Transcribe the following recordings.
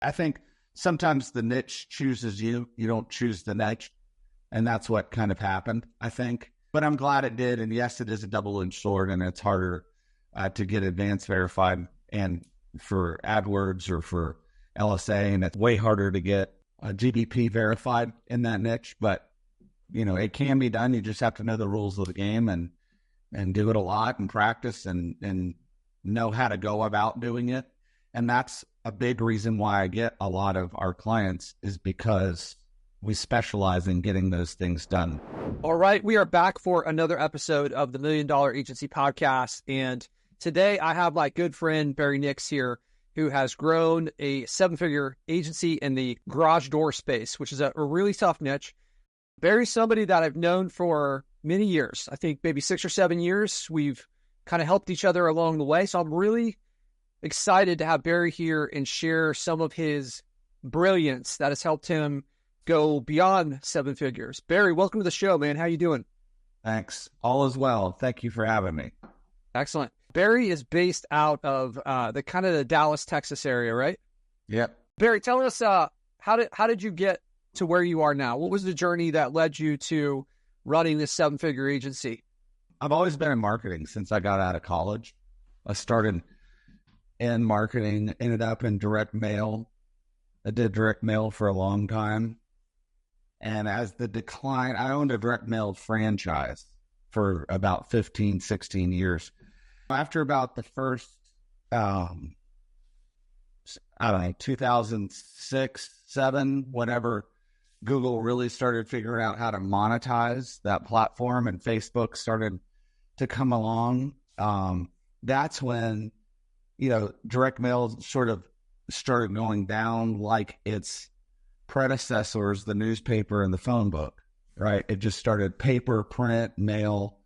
I think sometimes the niche chooses you. You don't choose the niche. And that's what kind of happened, I think. But I'm glad it did. And yes, it is a double-edged sword, and it's harder to get advanced verified and for AdWords or for LSA, and it's way harder to get GBP verified in that niche. But, it can be done. You just have to know the rules of the game and do it a lot and practice and know how to go about doing it. And that's a big reason why I get a lot of our clients, is because we specialize in getting those things done. All right. We are back for another episode of the $1 Million Agency Podcast. And today I have my good friend, Barry Nix, here, who has grown a 7-figure agency in the garage door space, which is a really tough niche. Barry's somebody that I've known for many years. I think maybe 6 or 7 years. We've kind of helped each other along the way. So I'm really excited to have Barry here and share some of his brilliance that has helped him go beyond 7 figures. Barry, welcome to the show, man. How you doing? Thanks. All is well. Thank you for having me. Excellent. Barry is based out of the Dallas, Texas area, right? Yep. Barry, tell us how did you get to where you are now? What was the journey that led you to running this 7-figure agency? I've always been in marketing since I got out of college. I started in marketing, ended up in direct mail. I did direct mail for a long time. And as the decline, I owned a direct mail franchise for about 15, 16 years. After about the first, 2006, 7, whatever, Google really started figuring out how to monetize that platform, and Facebook started to come along. That's when, direct mail sort of started going down like its predecessors, the newspaper and the phone book, right? It just started paper, print, mail.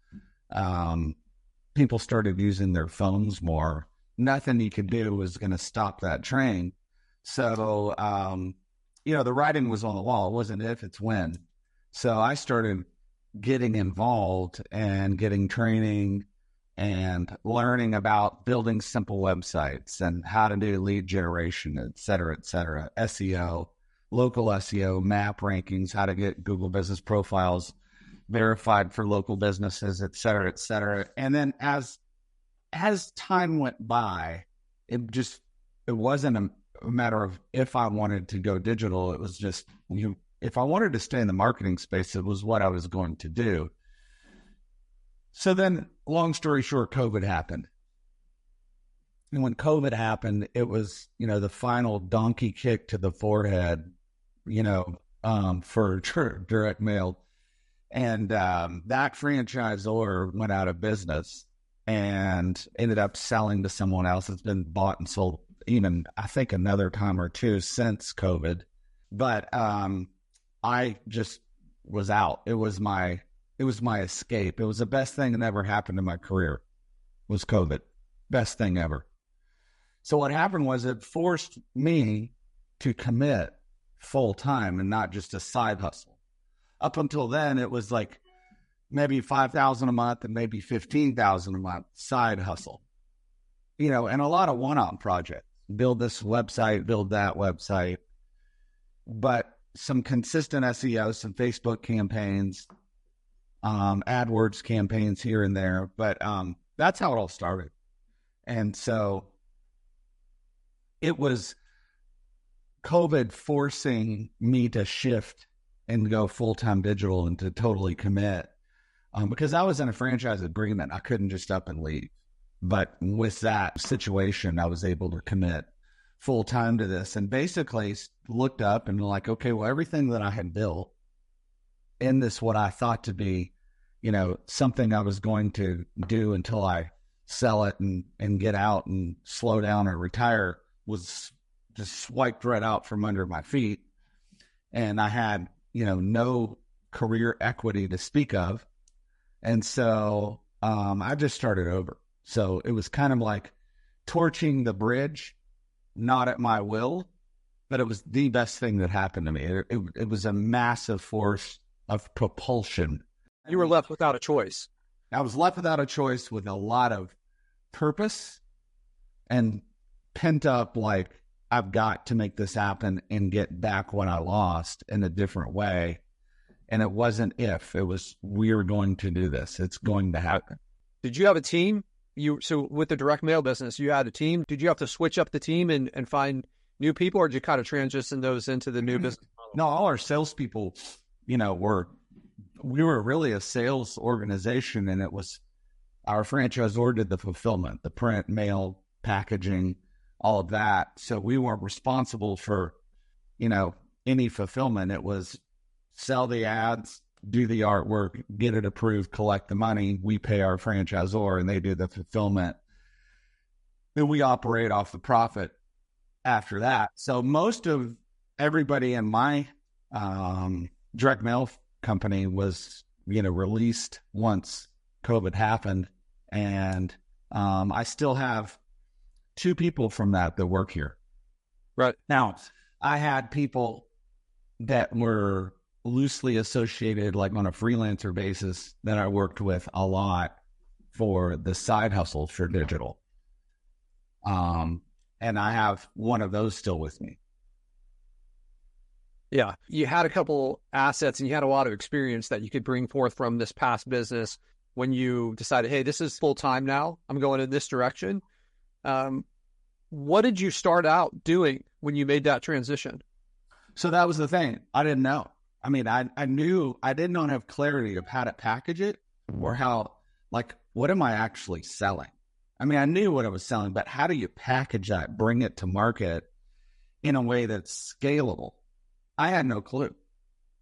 People started using their phones more. Nothing you could do was going to stop that train. So, the writing was on the wall. It wasn't if, it's when. So I started getting involved and getting training and learning about building simple websites and how to do lead generation, et cetera, SEO, local SEO, map rankings, how to get Google business profiles verified for local businesses, et cetera, et cetera. And then as time went by, it wasn't a matter of if I wanted to go digital. It was just, if I wanted to stay in the marketing space, it was what I was going to do. So then, long story short, COVID happened. And when COVID happened, it was, the final donkey kick to the forehead, for direct mail. And that franchisor went out of business and ended up selling to someone else. It's been bought and sold even, I think, another time or two since COVID. But I just was out. It was my escape. It was the best thing that ever happened in my career, was COVID. Best thing ever. So what happened was it forced me to commit full time and not just a side hustle. Up until then, it was like maybe $5,000 a month and maybe $15,000 a month side hustle, and a lot of one-off projects. Build this website, build that website, but some consistent SEO, some Facebook campaigns, AdWords campaigns here and there. But that's how it all started. And so it was COVID forcing me to shift and go full-time digital and to totally commit, because I was in a franchise agreement. I couldn't just up and leave. But with that situation, I was able to commit full-time to this, and basically looked up and like, okay, well, everything that I had built in this, what I thought to be, something I was going to do until I sell it and get out and slow down or retire, was just swiped right out from under my feet. And I had, no career equity to speak of. And so I just started over. So it was kind of like torching the bridge, not at my will, but it was the best thing that happened to me. It was a massive force of propulsion. You were left without a choice. I was left without a choice with a lot of purpose and pent up, like, I've got to make this happen and get back what I lost in a different way. And it wasn't if, it was, we're going to do this. It's going to happen. Did you have a team? So with the direct mail business, you had a team. Did you have to switch up the team and find new people, or did you kind of transition those into the new business model? No, all our salespeople, we were really a sales organization, and it was our franchisor did the fulfillment, the print, mail, packaging, all of that. So we weren't responsible for, any fulfillment. It was sell the ads, do the artwork, get it approved, collect the money. We pay our franchisor and they do the fulfillment. Then we operate off the profit after that. So most of everybody in my direct mail company was, released once COVID happened. And I still have 2 people from that work here. Right. Now, I had people that were loosely associated, like on a freelancer basis, that I worked with a lot for the side hustle for digital. And I have one of those still with me. Yeah. You had a couple assets and you had a lot of experience that you could bring forth from this past business when you decided, hey, this is full time now. I'm going in this direction. What did you start out doing when you made that transition? So that was the thing. I didn't know. I mean, I knew I did not have clarity of how to package it or how, what am I actually selling? I mean, I knew what I was selling, but how do you package that, bring it to market in a way that's scalable? I had no clue.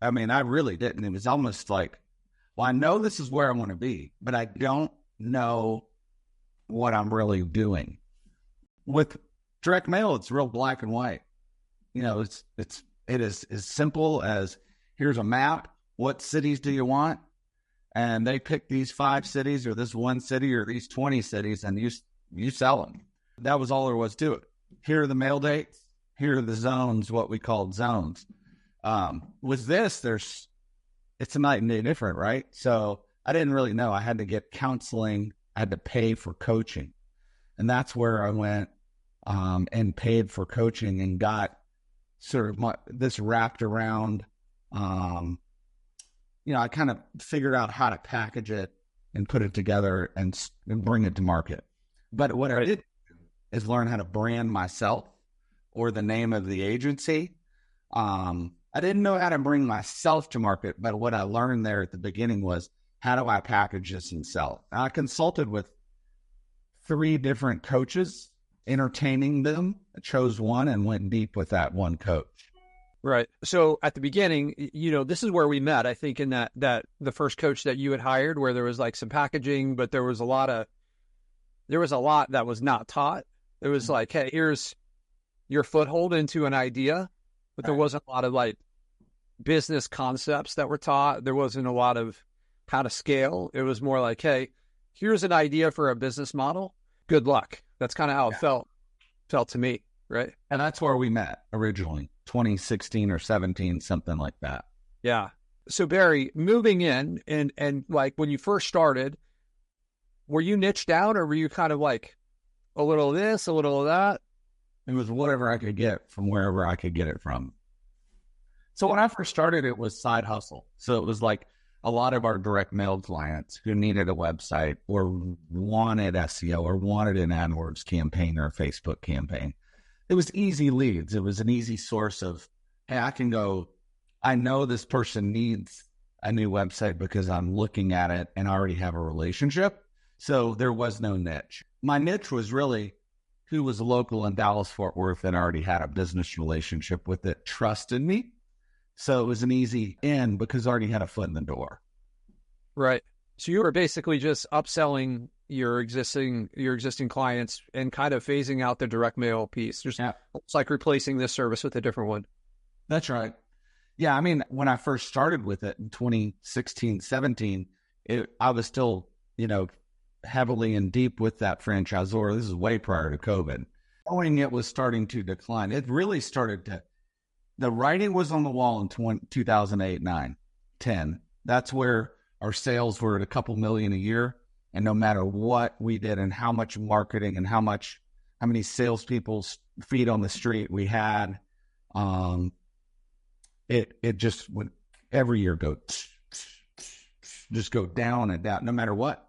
I mean, I really didn't. It was almost like, well, I know this is where I want to be, but I don't know what I'm really doing. With direct mail, it's real black and white. It is as simple as, here's a map. What cities do you want? And they pick these 5 cities or this 1 city or these 20 cities, and you sell them. That was all there was to it. Here are the mail dates. Here are the zones, what we called zones. With this, it's a night and day different, right? So I didn't really know. I had to get counseling. I had to pay for coaching. And that's where I went and paid for coaching and got sort of this wrapped around. I kind of figured out how to package it and put it together and bring it to market. But what I did is learn how to brand myself or the name of the agency. I didn't know how to bring myself to market, but what I learned there at the beginning was, how do I package this and sell it? I consulted with 3 different coaches, entertaining them. I chose one and went deep with that one coach. Right. So at the beginning, this is where we met, I think, in that the first coach that you had hired, where there was like some packaging, but there was a lot that was not taught. It was like, hey, here's your foothold into an idea, but there wasn't a lot of like business concepts that were taught. There wasn't a lot of how to scale. It was more like, hey, here's an idea for a business model. Good luck. That's kind of how it felt to me. Right. And that's where we met originally, 2016 or 17, something like that. Yeah. So Barry, moving in and like when you first started, were you niched down, or were you kind of like a little of this, a little of that? It was whatever I could get from wherever I could get it from. So when I first started, it was side hustle. So it was like a lot of our direct mail clients who needed a website or wanted SEO or wanted an AdWords campaign or a Facebook campaign. It was easy leads. It was an easy source of, hey, I know this person needs a new website because I'm looking at it and I already have a relationship. So there was no niche. My niche was really who was local in Dallas-Fort Worth and already had a business relationship with it, trusted me. So it was an easy in because I already had a foot in the door. Right. So you were basically just upselling your existing clients and kind of phasing out the direct mail piece. It's like replacing this service with a different one. That's right. Yeah. I mean, when I first started with it in 2016, 17, I was still, heavily in deep with that franchisor. This is way prior to COVID. Knowing it was starting to decline, it really started the writing was on the wall in 2008, 9, 10. That's where our sales were at a couple million a year. And no matter what we did and how much marketing and how much how many salespeople's feet on the street we had. It just would every year just go down and down, no matter what.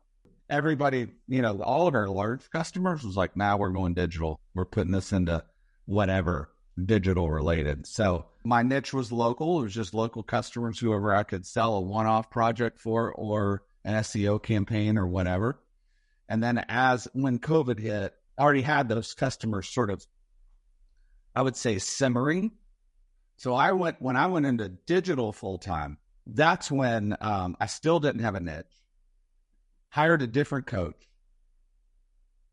Everybody, all of our large customers was like, now we're going digital. We're putting this into whatever digital related. So my niche was local. It was just local customers, whoever I could sell a one-off project for or an SEO campaign or whatever. And then when COVID hit, I already had those customers sort of, I would say, simmering. So when I went into digital full-time, that's when I still didn't have a niche, hired a different coach,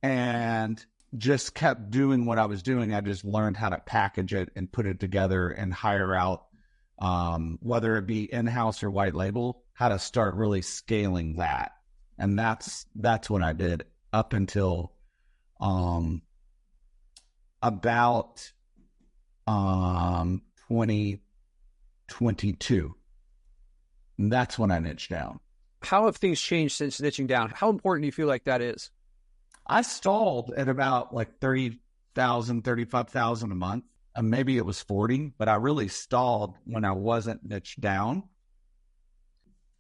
and just kept doing what I was doing. I just learned how to package it and put it together and hire out, whether it be in-house or white label, how to start really scaling that. And that's what I did up until about 2022. And that's when I niched down. How have things changed since niching down? How important do you feel like that is? I stalled at about like 30,000, 35,000 a month. Maybe it was 40, but I really stalled when I wasn't niched down.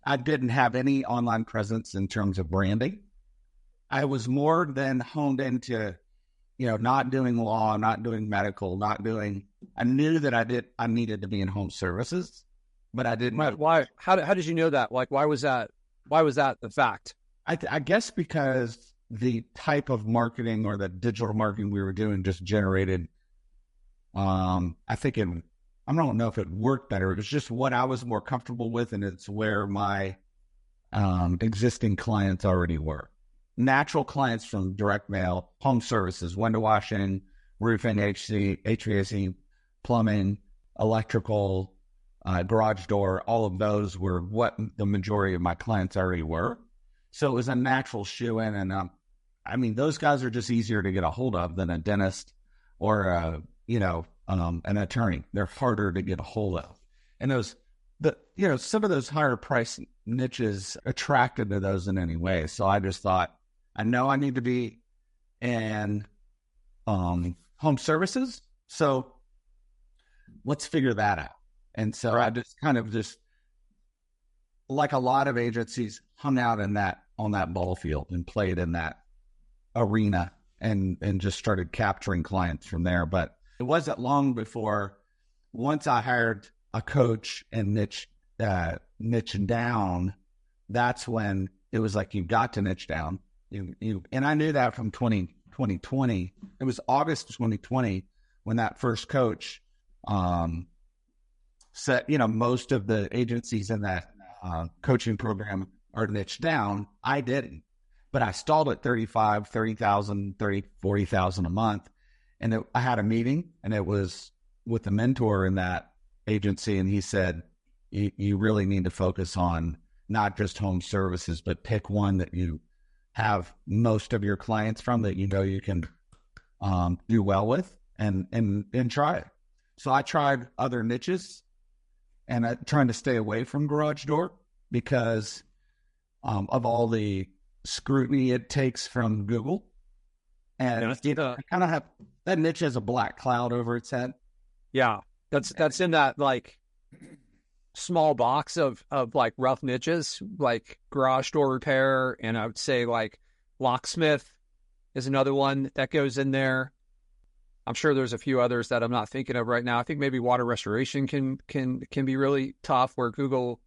I didn't have any online presence in terms of branding. I was more than honed into, not doing law, not doing medical, I knew that I needed to be in home services, but I didn't. Why? How did you know that? Like, why was that the fact? I guess because the type of marketing or the digital marketing we were doing just generated, I don't know if it worked better. It was just what I was more comfortable with, and it's where my existing clients already were. Natural clients from direct mail, home services, window washing, roofing, HVAC, plumbing, electrical, garage door, all of those were what the majority of my clients already were. So it was a natural shoe-in. And those guys are just easier to get a hold of than a dentist or, an attorney. They're harder to get a hold of. And some of those higher price niches attracted to those in any way. So I just thought, I know I need to be in home services. So let's figure that out. And so I just kind of like a lot of agencies, hung out on that ball field and played in that arena and just started capturing clients from there. But it wasn't long before, once I hired a coach and niche down, that's when it was like, you've got to niche down. And I knew that from 2020. It was August 2020 when that first coach said, most of the agencies in that coaching program are niched down. I didn't, but I stalled at 35, 30,000, 40,000 a month. And I had a meeting, and it was with the mentor in that agency. And he said, you really need to focus on not just home services, but pick one that you have most of your clients from, that you can do well with and try it. So I tried other niches, and I'm trying to stay away from garage door because of all the scrutiny it takes from Google. And I kind of have that niche has a black cloud over its head. Yeah, that's in that like small box of like rough niches, like garage door repair, and I would say like locksmith is another one that goes in there. I'm sure there's a few others that I'm not thinking of right now. I think maybe water restoration can be really tough, where Google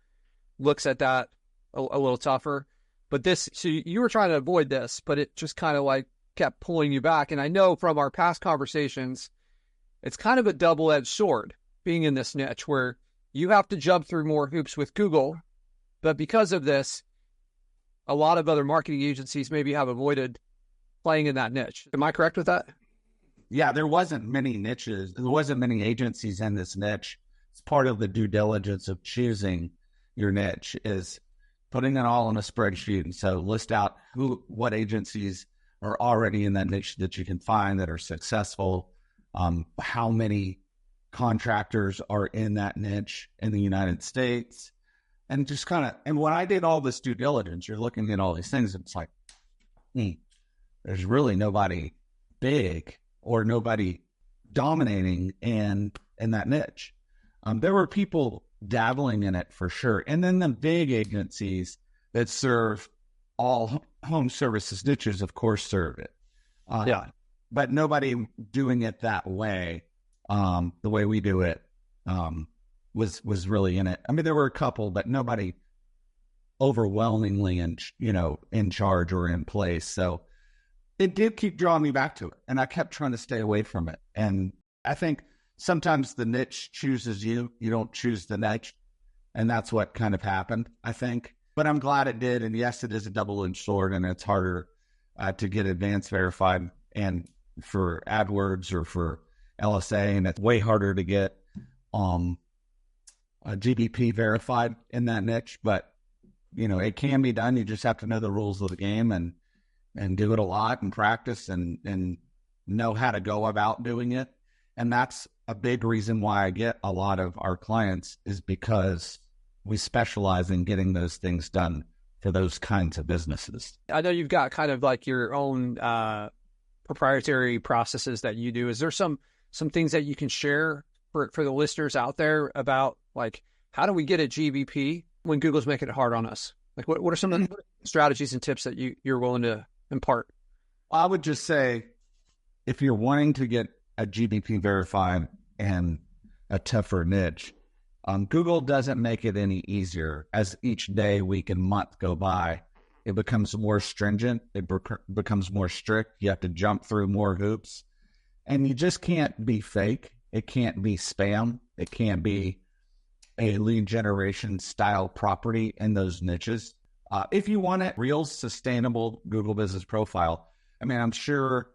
looks at that a little tougher. But so you were trying to avoid this, but it just kind of like kept pulling you back. And I know from our past conversations, it's kind of a double-edged sword being in this niche, where you have to jump through more hoops with Google. But because of this, a lot of other marketing agencies maybe have avoided playing in that niche. Am I correct with that? Yeah, there wasn't many niches. There wasn't many agencies in this niche. It's part of the due diligence of choosing your niche is putting it all on a spreadsheet. And so list out what agencies are already in that niche that you can find that are successful, how many contractors are in that niche in the United States, and just and when I did all this due diligence, you're looking at all these things, it's like, there's really nobody big or nobody dominating in that niche. There were people dabbling in it for sure. And then the big agencies that serve all home services niches, of course, serve it. But nobody doing it that way, the way we do it, was really in it. I mean, there were a couple, but nobody overwhelmingly in charge or in place. So it did keep drawing me back to it, and I kept trying to stay away from it. And I think sometimes the niche chooses you. You don't choose the niche, and that's what kind of happened, I think. But I'm glad it did. And yes, it is a double-edged sword, and it's harder to get advanced verified and for AdWords or for LSA, and it's way harder to get GBP verified in that niche. But it can be done. You just have to know the rules of the game and do it a lot and practice and know how to go about doing it. And that's a big reason why I get a lot of our clients, is because we specialize in getting those things done for those kinds of businesses. I know you've got kind of like your own proprietary processes that you do. Is there some things that you can share for the listeners out there about, like, how do we get a GBP when Google's making it hard on us? Like, what are some of the strategies and tips that you're willing to impart? I would just say, if you're wanting to get a GBP verified and a tougher niche, Google doesn't make it any easier. As each day, week, and month go by, it becomes more stringent. It becomes more strict. You have to jump through more hoops. And you just can't be fake. It can't be spam. It can't be a lead generation style property in those niches. If you want a real sustainable Google business profile, I mean, I'm sure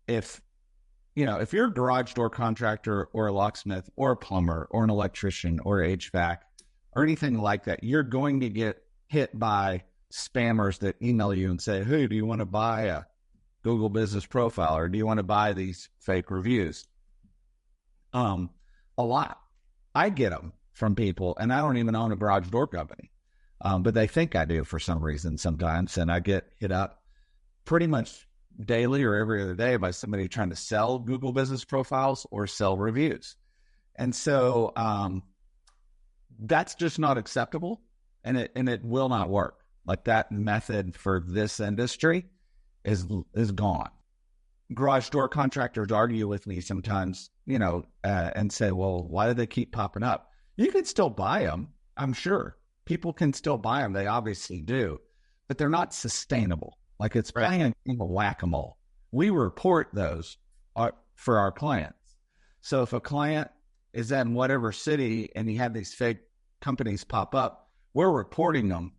if you're a garage door contractor or a locksmith or a plumber or an electrician or HVAC or anything like that, you're going to get hit by spammers that email you and say, hey, do you want to buy a Google business profile, or do you want to buy these fake reviews? A lot. I get them from people, and I don't even own a garage door company, but they think I do for some reason sometimes, and I get hit up pretty much daily or every other day by somebody trying to sell Google business profiles or sell reviews. And so that's just not acceptable, and it will not work. Like, that method for this industry is gone. Garage door contractors argue with me sometimes, and say, well, why do they keep popping up? You can still buy them. I'm sure people can still buy them. They obviously do, but they're not sustainable. Like, it's playing a game of whack-a-mole. We report those for our clients. So if a client is in whatever city and you have these fake companies pop up, we're reporting them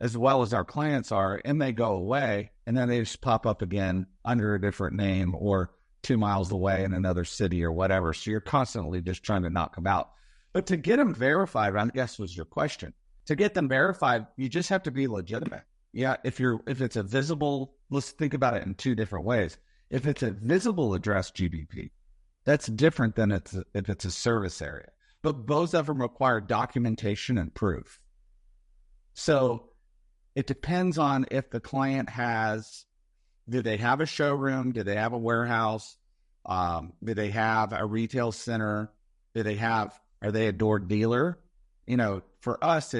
as well as our clients are, and they go away, and then they just pop up again under a different name or 2 miles away in another city or whatever. So you're constantly just trying to knock them out. But to get them verified, I guess was your question. To get them verified, you just have to be legitimate. Yeah, if it's a visible, let's think about it in two different ways. If it's a visible address GBP, that's different than if it's a service area. But both of them require documentation and proof. So it depends on if the client do they have a showroom? Do they have a warehouse? Do they have a retail center? Are they a door dealer? For us,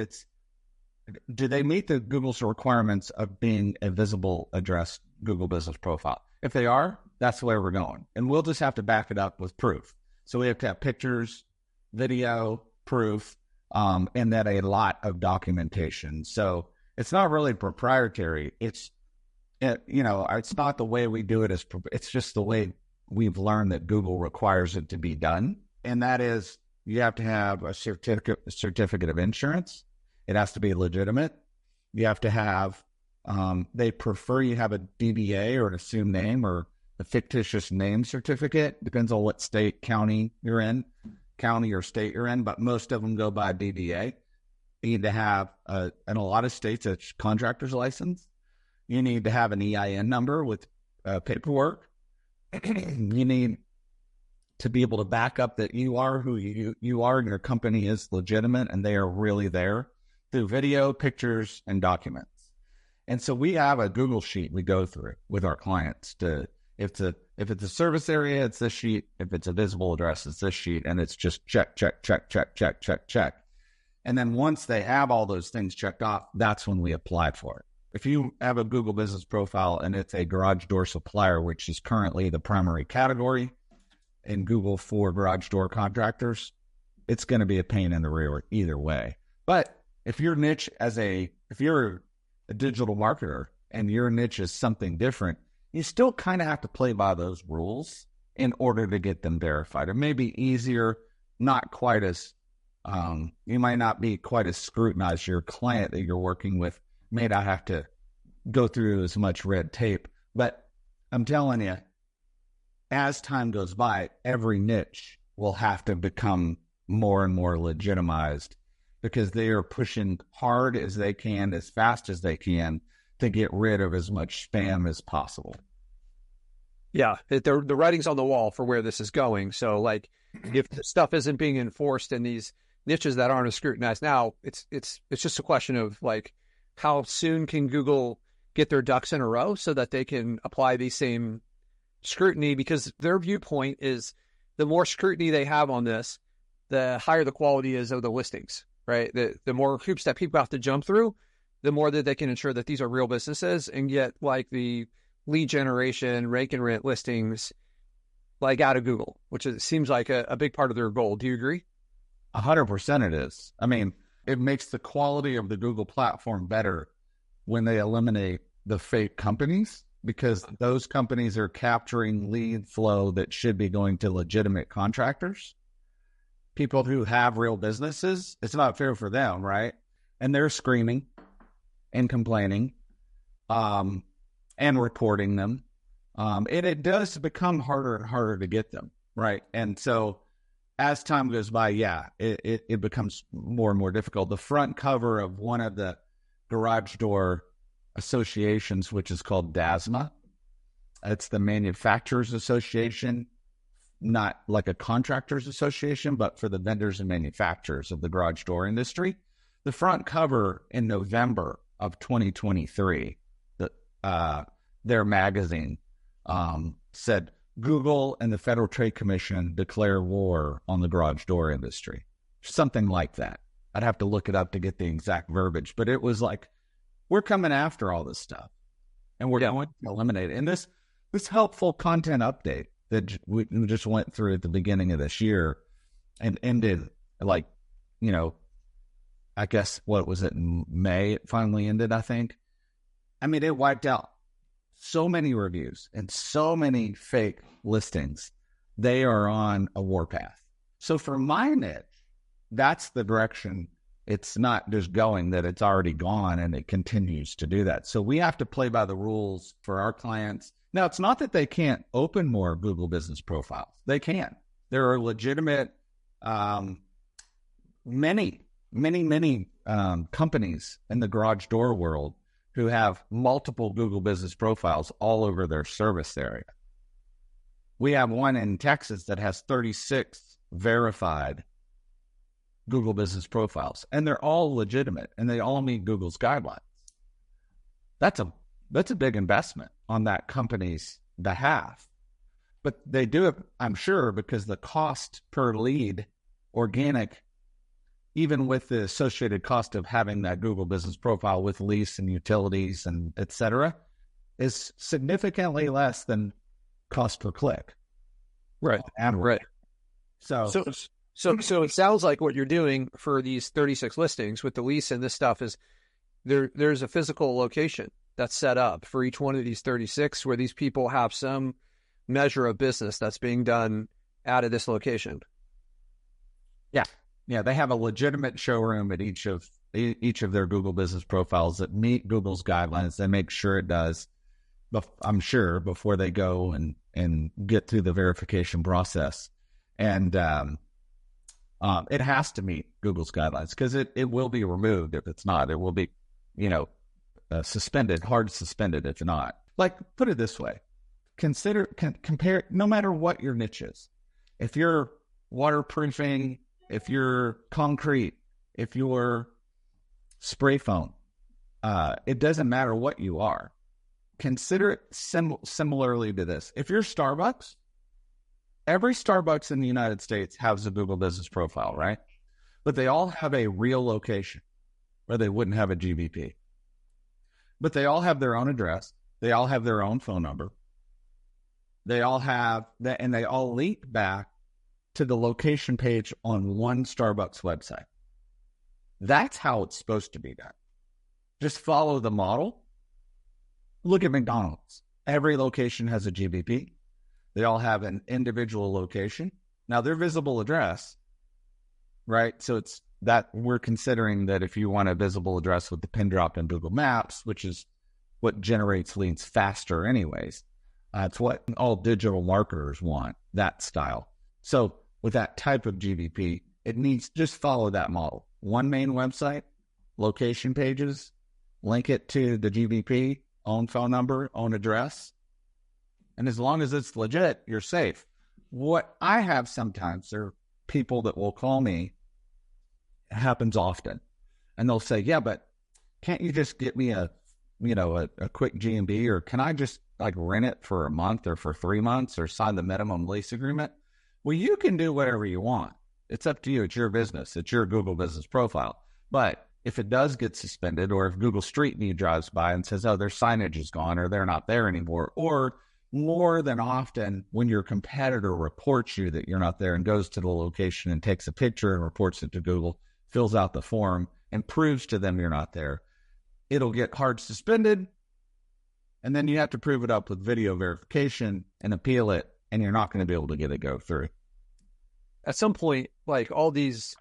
do they meet the Google's requirements of being a visible address Google business profile? If they are, that's the way we're going. And we'll just have to back it up with proof. So we have to have pictures, video, proof, and then a lot of documentation. So it's not really proprietary. It's not the way we do it. It's just the way we've learned that Google requires it to be done. And that is, you have to have a certificate of insurance. It has to be legitimate. You have to have, they prefer you have a DBA or an assumed name or a fictitious name certificate. Depends on what state, county or state you're in, but most of them go by DBA. You need to have, in a lot of states, a contractor's license. You need to have an EIN number with paperwork. You need to be able to back up that you are who you are and your company is legitimate and they are really there through video, pictures, and documents. And so we have a Google sheet we go through with our clients If it's a service area, it's this sheet. If it's a visible address, it's this sheet. And it's just check, check, check, check, check, check, check. And then once they have all those things checked off, that's when we apply for it. If you have a Google business profile and it's a garage door supplier, which is currently the primary category in Google for garage door contractors, it's going to be a pain in the rear either way. But if your niche if you're a digital marketer and your niche is something different, you still kind of have to play by those rules in order to get them verified. It may be easier, not quite as, you might not be quite as scrutinized. Your client that you're working with may not have to go through as much red tape. But I'm telling you, as time goes by, every niche will have to become more and more legitimized because they are pushing hard as they can, as fast as they can, to get rid of as much spam as possible. Yeah, the writing's on the wall for where this is going. So, like, if the stuff isn't being enforced in these niches that aren't as scrutinized now, it's just a question of, like, how soon can Google get their ducks in a row so that they can apply the same scrutiny? Because their viewpoint is the more scrutiny they have on this, the higher the quality is of the listings, right? The more hoops that people have to jump through, the more that they can ensure that these are real businesses and get, like, the lead generation, rake and rent listings, like, out of Google, which seems like a big part of their goal. Do you agree? 100% it is. I mean, it makes the quality of the Google platform better when they eliminate the fake companies, because those companies are capturing lead flow that should be going to legitimate contractors, people who have real businesses. It's not fair for them, right? And they're screaming and complaining and reporting them. And it does become harder and harder to get them, right? And so as time goes by, it becomes more and more difficult. The front cover of one of the garage door associations, which is called DASMA, it's the Manufacturers Association, not like a contractors association, but for the vendors and manufacturers of the garage door industry. The front cover in November of 2023, their magazine said, Google and the Federal Trade Commission declare war on the garage door industry. Something like that. I'd have to look it up to get the exact verbiage, but it was like, we're coming after all this stuff and we're going to eliminate it. And this helpful content update that we just went through at the beginning of this year and ended, like, I guess, what was it, in May? It finally ended, I think. I mean, it wiped out so many reviews and so many fake listings. They are on a warpath. So for my niche, that's the direction it's not just going, that it's already gone, and it continues to do that. So we have to play by the rules for our clients. Now, it's not that they can't open more Google business profiles. They can. There are legitimate, many companies in the garage door world who have multiple Google business profiles all over their service area. We have one in Texas that has 36 verified Google business profiles, and they're all legitimate, and they all meet Google's guidelines. That's a big investment on that company's behalf. But they do it, I'm sure, because the cost per lead, organic, even with the associated cost of having that Google business profile with lease and utilities and et cetera, is significantly less than cost per click. Right. Right. So it sounds like what you're doing for these 36 listings with the lease and this stuff is there's a physical location that's set up for each one of these 36 where these people have some measure of business that's being done out of this location. Yeah. Yeah. They have a legitimate showroom at each of their Google business profiles that meet Google's guidelines. They make sure it does, I'm sure, before they go and get through the verification process. And, it has to meet Google's guidelines, because it will be removed if it's not. It will be, suspended, hard suspended if not. Like, put it this way. Compare, no matter what your niche is. If you're waterproofing, if you're concrete, if you're spray foam, it doesn't matter what you are. consider it similarly to this. If you're Starbucks, every Starbucks in the United States has a Google Business Profile, right? But they all have a real location where they wouldn't have a GBP. But they all have their own address. They all have their own phone number. They all have that, and they all link back to the location page on one Starbucks website. That's how it's supposed to be done. Just follow the model. Look at McDonald's. Every location has a GBP. They all have an individual location. Now, their visible address, right? So it's that we're considering that if you want a visible address with the pin drop in Google Maps, which is what generates leads faster anyways, it's what all digital marketers want, that style. So with that type of GBP, it needs just follow that model. One main website, location pages, link it to the GBP, own phone number, own address. And as long as it's legit, you're safe. What I have sometimes, there are people that will call me, it happens often, and they'll say, yeah, but can't you just get me a quick GMB, or can I just like rent it for a month or for 3 months or sign the minimum lease agreement? Well, you can do whatever you want. It's up to you. It's your business. It's your Google Business Profile. But if it does get suspended, or if Google Street View drives by and says, oh, their signage is gone, or they're not there anymore, or more than often when your competitor reports you that you're not there and goes to the location and takes a picture and reports it to Google, fills out the form and proves to them you're not there, it'll get hard suspended. And then you have to prove it up with video verification and appeal it, and you're not going to be able to get it go through. At some point, like, all these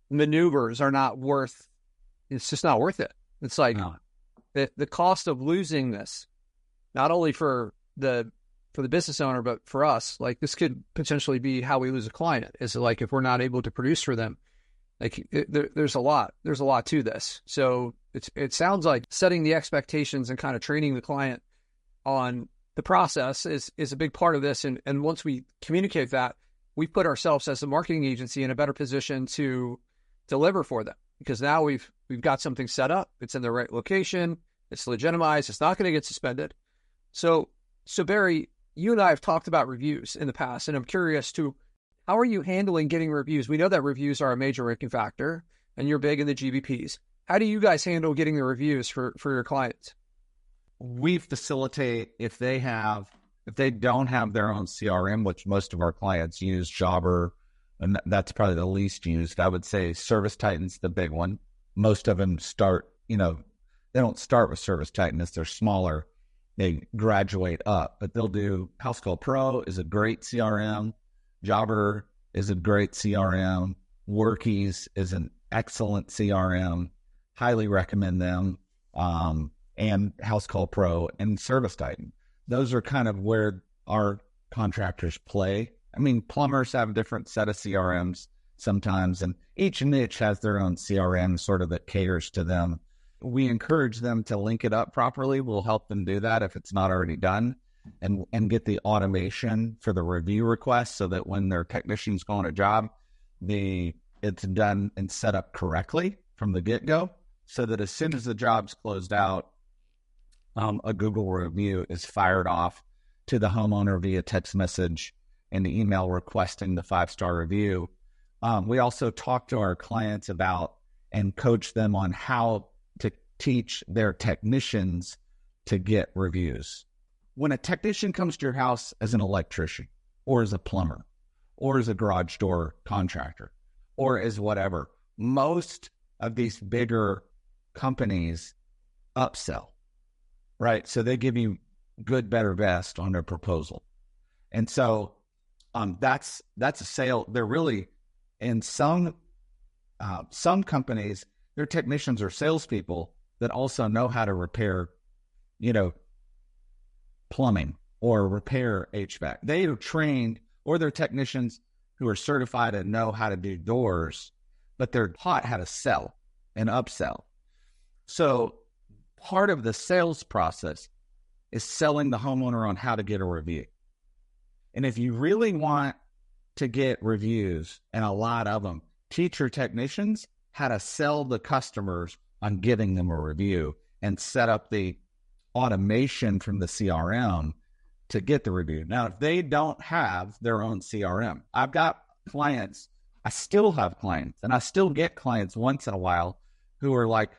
maneuvers are not worth, it's just not worth it. It's like the cost of losing this, not only for the business owner, but for us, like, this could potentially be how we lose a client, is like, if we're not able to produce for them. Like, there's a lot to this. So it sounds like setting the expectations and kind of training the client on the process is a big part of this. And once we communicate that, we put ourselves as a marketing agency in a better position to deliver for them, because now we've got something set up. It's in the right location. It's legitimized. It's not going to get suspended. So Barry, you and I have talked about reviews in the past, and I'm curious to, how are you handling getting reviews? We know that reviews are a major ranking factor, and you're big in the GBPs. How do you guys handle getting the reviews for your clients? We facilitate, if they don't have their own CRM, which most of our clients use, Jobber, and that's probably the least used. I would say Service Titan's the big one. Most of them start, they don't start with Service Titan as they're smaller. They graduate up, but they'll do House Call Pro is a great CRM. Jobber is a great CRM. Workies is an excellent CRM. Highly recommend them. And House Call Pro and Service Titan. Those are kind of where our contractors play. I mean, plumbers have a different set of CRMs sometimes, and each niche has their own CRM sort of that caters to them. We encourage them to link it up properly. We'll help them do that if it's not already done, and get the automation for the review requests so that when their technicians go on a job, it's done and set up correctly from the get-go, so that as soon as the job's closed out, a Google review is fired off to the homeowner via text message and the email requesting the 5-star review. We also talk to our clients about and coach them on how to teach their technicians to get reviews. When a technician comes to your house as an electrician, or as a plumber, or as a garage door contractor, or as whatever, most of these bigger companies upsell, right? So they give you good, better, best on their proposal. And so that's a sale. They're really, in some companies, their technicians are salespeople that also know how to repair, plumbing or repair HVAC. They are trained, or they're technicians who are certified and know how to do doors, but they're taught how to sell and upsell. So part of the sales process is selling the homeowner on how to get a review. And if you really want to get reviews, and a lot of them, teach your technicians how to sell the customers on giving them a review, and set up the automation from the CRM to get the review. Now, if they don't have their own CRM, I've got clients, I still have clients, and I still get clients once in a while who are like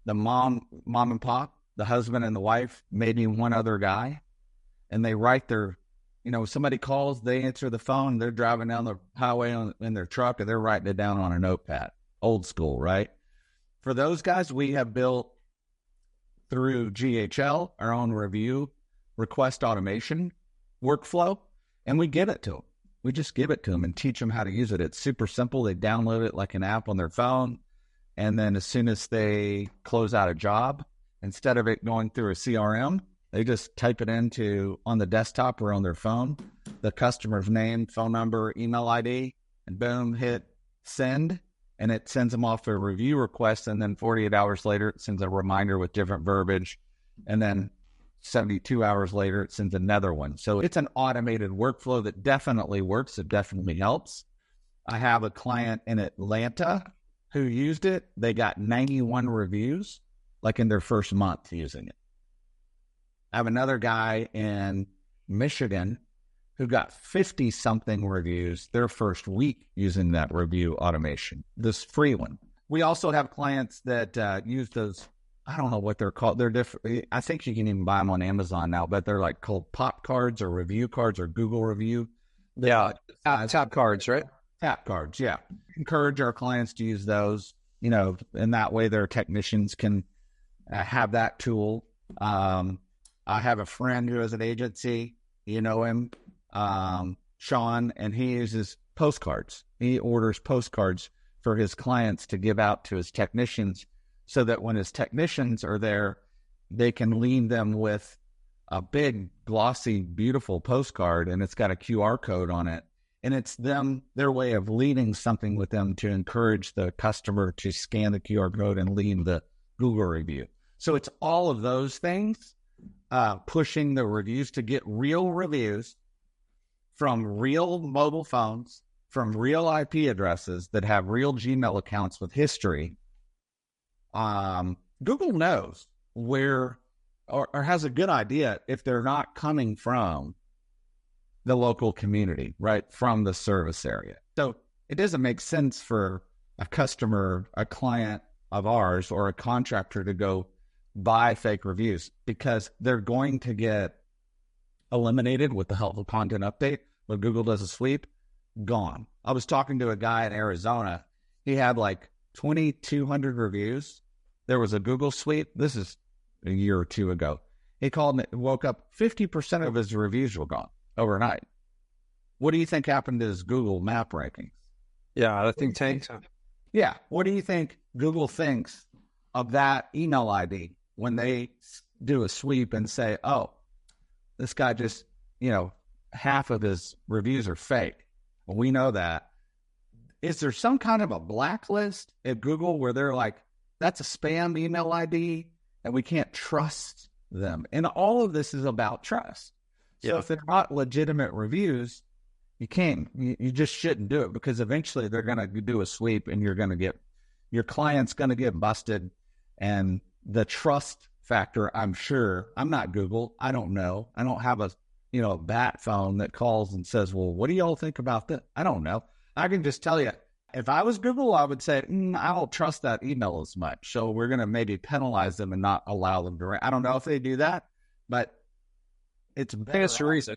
the mom and pop, the husband and the wife, maybe one other guy, and they write their, somebody calls, they answer the phone, they're driving down the highway in their truck, and they're writing it down on a notepad. Old school, right? For those guys, we have built through GHL, our own review request automation workflow, and we give it to them. We just give it to them and teach them how to use it. It's super simple. They download it like an app on their phone, and then as soon as they close out a job, instead of it going through a CRM, they just type it into on the desktop or on their phone, the customer's name, phone number, email ID, and boom, hit send, and it sends them off a review request, and then 48 hours later, it sends a reminder with different verbiage, and then 72 hours later, it sends another one. So it's an automated workflow that definitely works. It definitely helps. I have a client in Atlanta who used it. They got 91 reviews, like in their first month using it. I have another guy in Michigan who got 50-something reviews their first week using that review automation, this free one. We also have clients that use those, I don't know what they're called. They're different. I think you can even buy them on Amazon now, but they're like called pop cards or review cards or Google review. Yeah, tap cards, right? Tap cards, yeah. Encourage our clients to use those, and that way their technicians can have that tool. I have a friend who has an agency, you know him, Sean, and he uses postcards. He orders postcards for his clients to give out to his technicians so that when his technicians are there, they can leave them with a big, glossy, beautiful postcard, and it's got a QR code on it. And it's their way of leaving something with them to encourage the customer to scan the QR code and leave the Google review. So it's all of those things, pushing the reviews to get real reviews from real mobile phones, from real IP addresses that have real Gmail accounts with history. Google knows where or has a good idea if they're not coming from the local community, right, from the service area. So it doesn't make sense for a customer, a client of ours, or a contractor to go buy fake reviews because they're going to get eliminated with the helpful content update. When Google does a sweep, gone. I was talking to a guy in Arizona. He had like 2,200 reviews. There was a Google sweep. This is a year or two ago. He called and woke up, 50% of his reviews were gone overnight. What do you think happened to his Google map rankings? Yeah, I think tanked. Yeah. What do you think Google thinks of that email ID when they do a sweep and say, oh, this guy just, half of his reviews are fake? Well, we know that. Is there some kind of a blacklist at Google where they're like, that's a spam email ID and we can't trust them? And all of this is about trust. So if they're not legitimate reviews, you just shouldn't do it, because eventually they're going to do a sweep and your client's going to get busted. And the trust factor, I'm sure, I'm not Google. I don't know. I don't have a bat phone that calls and says, well, what do y'all think about that? I don't know. I can just tell you, if I was Google, I would say, I don't trust that email as much. So we're going to maybe penalize them and not allow them to. I don't know if they do that, but it's better. I think it's the reason.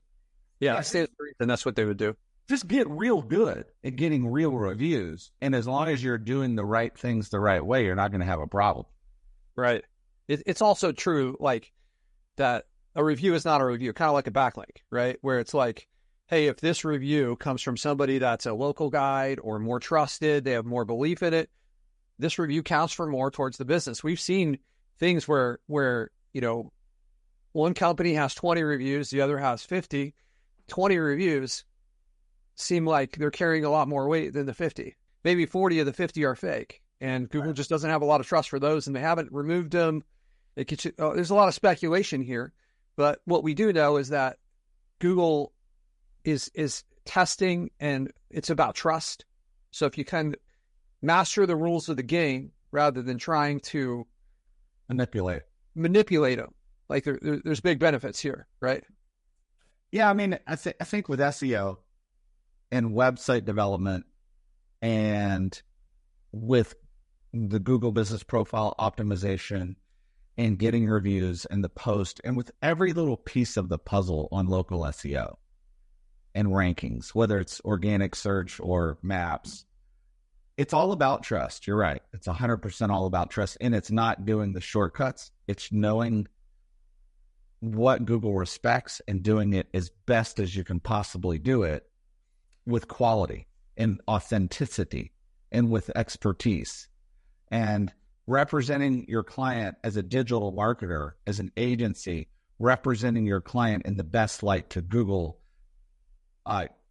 Yeah, I think it's the reason that's what they would do. Just get real good at getting real reviews. And as long as you're doing the right things the right way, you're not going to have a problem. Right. It's also true, like, that a review is not a review, kind of like a backlink, right? Where it's like, hey, if this review comes from somebody that's a local guide or more trusted, they have more belief in it, this review counts for more towards the business. We've seen things where one company has 20 reviews, the other has 50. 20 reviews seem like they're carrying a lot more weight than the 50. Maybe 40 of the 50 are fake, and Google just doesn't have a lot of trust for those, and they haven't removed them. There's a lot of speculation here, but what we do know is that Google is testing, and it's about trust. So if you can master the rules of the game rather than trying to manipulate them, Like there's big benefits here, right? Yeah, I mean, I think with SEO and website development and with the Google Business Profile optimization and getting reviews and the post, and with every little piece of the puzzle on local SEO and rankings, whether it's organic search or maps, it's all about trust. You're right. It's 100% all about trust. And it's not doing the shortcuts. It's knowing what Google respects and doing it as best as you can possibly do it with quality and authenticity and with expertise, and representing your client as a digital marketer, as an agency, representing your client in the best light to Google,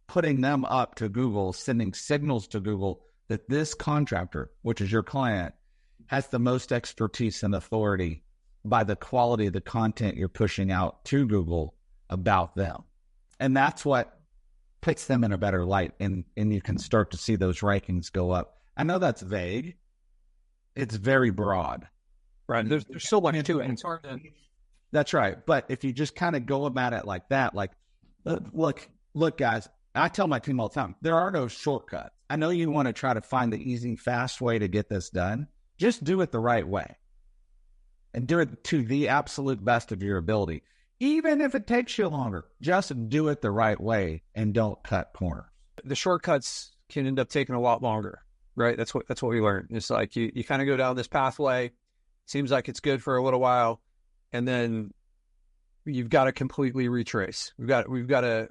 putting them up to Google, sending signals to Google that this contractor, which is your client, has the most expertise and authority by the quality of the content you're pushing out to Google about them. And that's what puts them in a better light, and you can start to see those rankings go up. I know that's vague. It's very broad. Right. There's so much to it. It's hard to... That's right. But if you just kind of go about it like that, like, look, guys, I tell my team all the time, there are no shortcuts. I know you want to try to find the easy, fast way to get this done. Just do it the right way and do it to the absolute best of your ability. Even if it takes you longer, just do it the right way and don't cut corners. The shortcuts can end up taking a lot longer, right? That's what we learned. It's like you kind of go down this pathway, seems like it's good for a little while, and then you've got to completely retrace. We've got an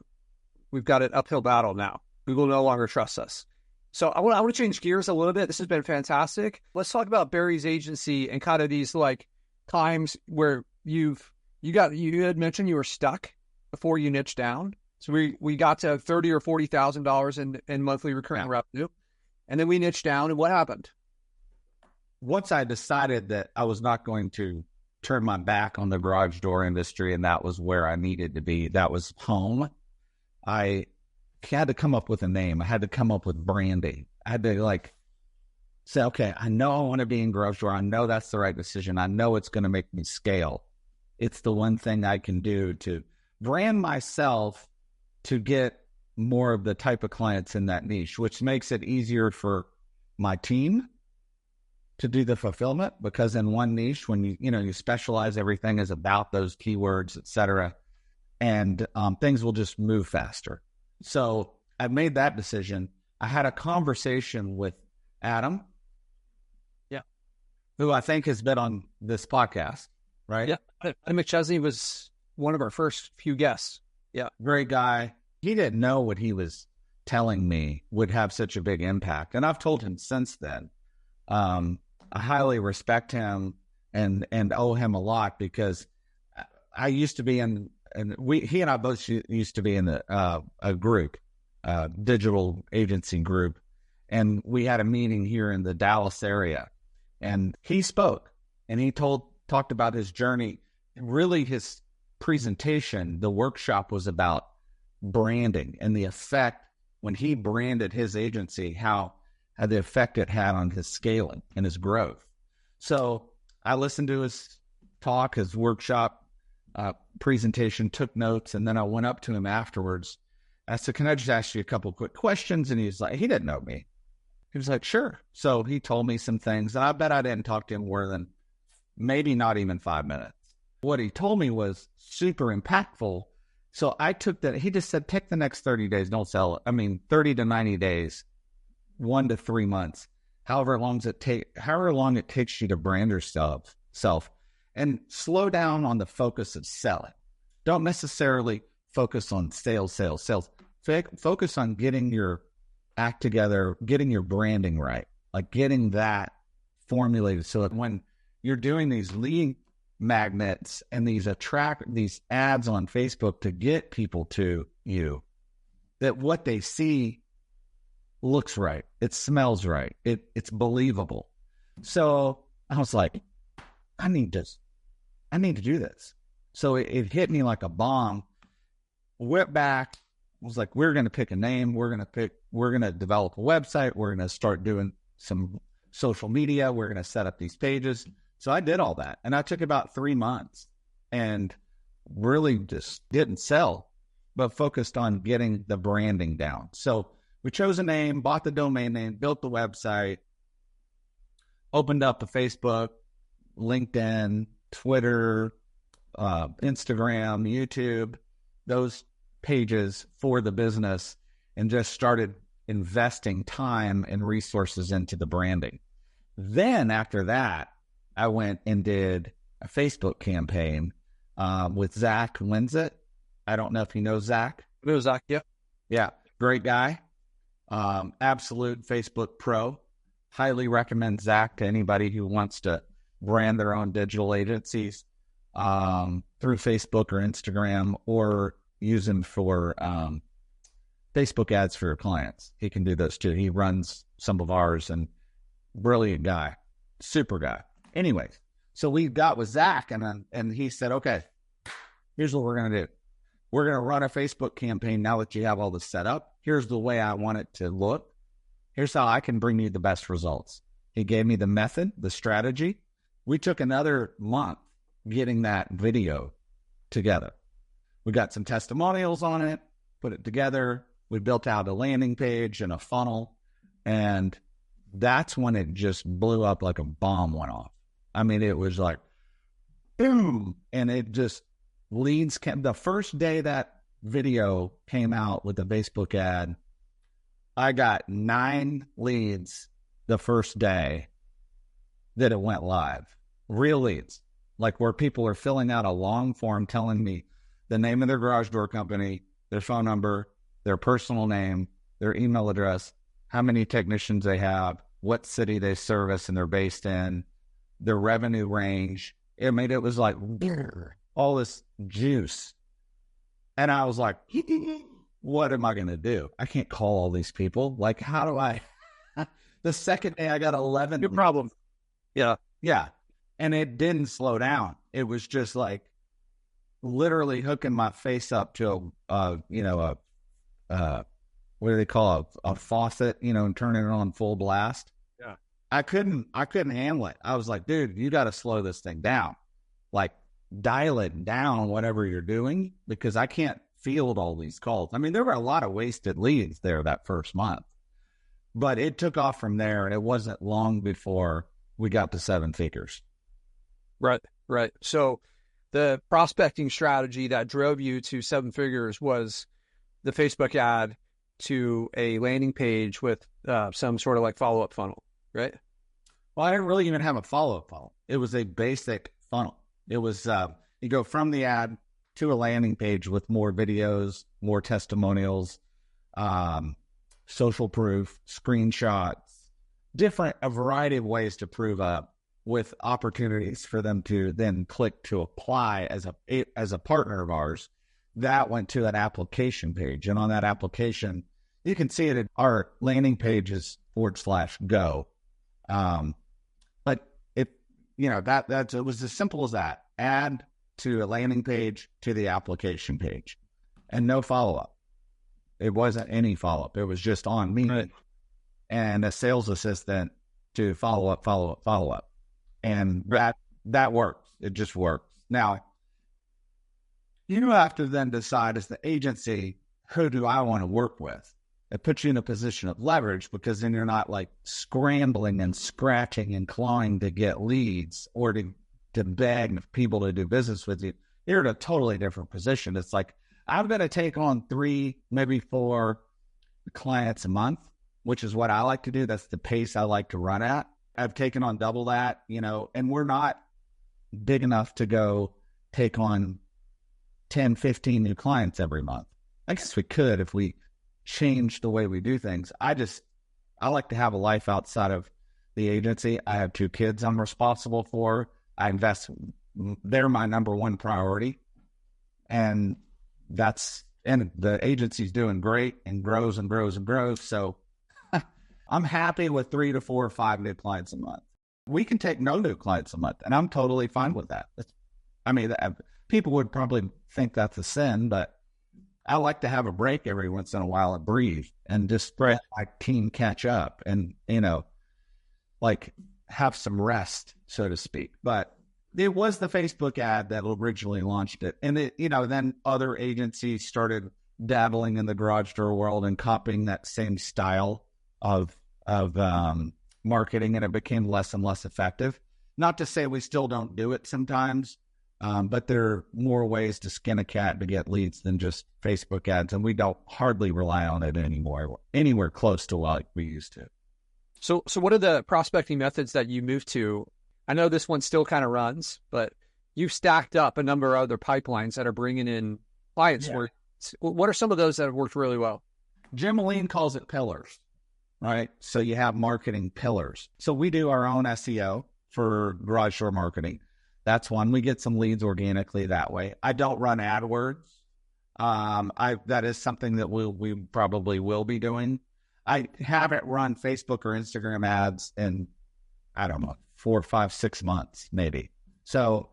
uphill battle now. Google no longer trusts us. So I want to change gears a little bit. This has been fantastic. Let's talk about Barry's agency and kind of these like times where you had mentioned you were stuck before you niched down. So we got to $30,000 or $40,000 in monthly recurring revenue, and then we niched down. And what happened? Once I decided that I was not going to turn my back on the garage door industry, and that was where I needed to be, that was home, I had to come up with a name. I had to come up with branding. I had to say, okay, I know I want to be in garage door. I know that's the right decision. I know it's going to make me scale. It's the one thing I can do to brand myself to get more of the type of clients in that niche, which makes it easier for my team to do the fulfillment, because in one niche, when you specialize, everything is about those keywords, et cetera, and things will just move faster. So I made that decision. I had a conversation with Adam, who I think has been on this podcast, right? Yeah, Adam McChesney was one of our first few guests. Yeah, great guy. He didn't know what he was telling me would have such a big impact, and I've told him since then. I highly respect him and owe him a lot, because I used to be he and I both used to be in a group, digital agency group, and we had a meeting here in the Dallas area, and he spoke and he talked about his journey. Really, his presentation, the workshop, was about branding and the effect when he branded his agency, how the effect it had on his scaling and his growth. So I listened to his talk, his workshop presentation, took notes, and then I went up to him afterwards. I said, "Can I just ask you a couple quick questions?" And he didn't know me. He was like, "Sure." So he told me some things, and I bet I didn't talk to him more than maybe not even 5 minutes. What he told me was super impactful. So I took that. He just said, pick the next 30 days, don't sell it. 30 to 90 days, 1 to 3 months, however long it takes you to brand yourself, and slow down on the focus of selling. Don't necessarily focus on sales. Focus on getting your act together, getting your branding right, like getting that formulated so that when you're doing these lead magnets and these ads on Facebook to get people to you, that what they see looks right, it smells right, it's believable. So I was like, I need to do this. So it hit me like a bomb. Went back, was like, we're going to pick a name. We're going to develop a website. We're going to start doing some social media. We're going to set up these pages. So I did all that, and I took about 3 months and really just didn't sell, but focused on getting the branding down. So we chose a name, bought the domain name, built the website, opened up a Facebook, LinkedIn, Twitter, Instagram, YouTube, those pages for the business, and just started investing time and resources into the branding. Then after that, I went and did a Facebook campaign with Zach Winsett. I don't know if you know Zach. I know Zach, yeah. Yeah, great guy. Absolute Facebook pro. Highly recommend Zach to anybody who wants to brand their own digital agencies through Facebook or Instagram, or use him for Facebook ads for your clients. He can do those too. He runs some of ours, and brilliant guy, super guy. Anyways, so we got with Zach, and he said, okay, here's what we're going to do. We're going to run a Facebook campaign now that you have all this set up. Here's the way I want it to look. Here's how I can bring you the best results. He gave me the method, the strategy. We took another month getting that video together. We got some testimonials on it, put it together. We built out a landing page and a funnel, and that's when it just blew up like a bomb went off. I mean, it was like, boom, and it just leads came. The first day that video came out with the Facebook ad, I got 9 leads the first day that it went live. Real leads, like where people are filling out a long form telling me the name of their garage door company, their phone number, their personal name, their email address, how many technicians they have, what city they service and they're based in, their revenue range. I mean, it was like all this juice. And I was like, what am I going to do? I can't call all these people. Like, how do I? The second day I got 11. Good problem. Yeah. Yeah. And it didn't slow down. It was just like literally hooking my face up to what do they call it? A faucet, and turning it on full blast. Yeah. I couldn't handle it. I was like, dude, you got to slow this thing down. Like, dial it down, whatever you're doing, because I can't field all these calls. I mean, there were a lot of wasted leads there that first month, but it took off from there, and it wasn't long before we got to 7 figures. Right. So the prospecting strategy that drove you to 7 figures was the Facebook ad to a landing page with some sort of like follow-up funnel, right? Well, I didn't really even have a follow-up funnel. It was a basic funnel. It was, you go from the ad to a landing page with more videos, more testimonials, social proof, screenshots, a variety of ways to prove up, with opportunities for them to then click to apply as a partner of ours. That went to an application page. And on that application, you can see it at our landing page is /go. But it was as simple as that. Add to a landing page to the application page, and no follow-up. It wasn't any follow-up. It was just on me and a sales assistant to follow up. And that works. It just works. Now, you have to then decide as the agency, who do I want to work with? It puts you in a position of leverage, because then you're not like scrambling and scratching and clawing to get leads or to beg people to do business with you. You're in a totally different position. It's like, I'm going to take on 3, maybe 4 clients a month, which is what I like to do. That's the pace I like to run at. I've taken on double that, and we're not big enough to go take on 10, 15 new clients every month. I guess we could if we change the way we do things. I like to have a life outside of the agency. I have 2 kids I'm responsible for. I invest. They're my number one priority. And the agency's doing great and grows and grows and grows. So I'm happy with 3 to 4 or 5 new clients a month. We can take no new clients a month, and I'm totally fine with that. People would probably think that's a sin, but I like to have a break every once in a while and breathe and just let my team catch up and, like have some rest, so to speak. But It was the Facebook ad that originally launched it. And then other agencies started dabbling in the garage door world and copying that same style of marketing, and it became less and less effective. Not to say we still don't do it sometimes, but there are more ways to skin a cat to get leads than just Facebook ads, and we don't hardly rely on it anymore, anywhere close to like we used to. So what are the prospecting methods that you moved to? I know this one still kind of runs, but you've stacked up a number of other pipelines that are bringing in clients. Yeah. What are some of those that have worked really well? Jim Moline calls it pillars, right? So you have marketing pillars. So we do our own SEO for garage door marketing. That's one. We get some leads organically that way. I don't run AdWords. That is something that we probably will be doing. I haven't run Facebook or Instagram ads in, I don't know, 4, 5, 6 months, maybe. So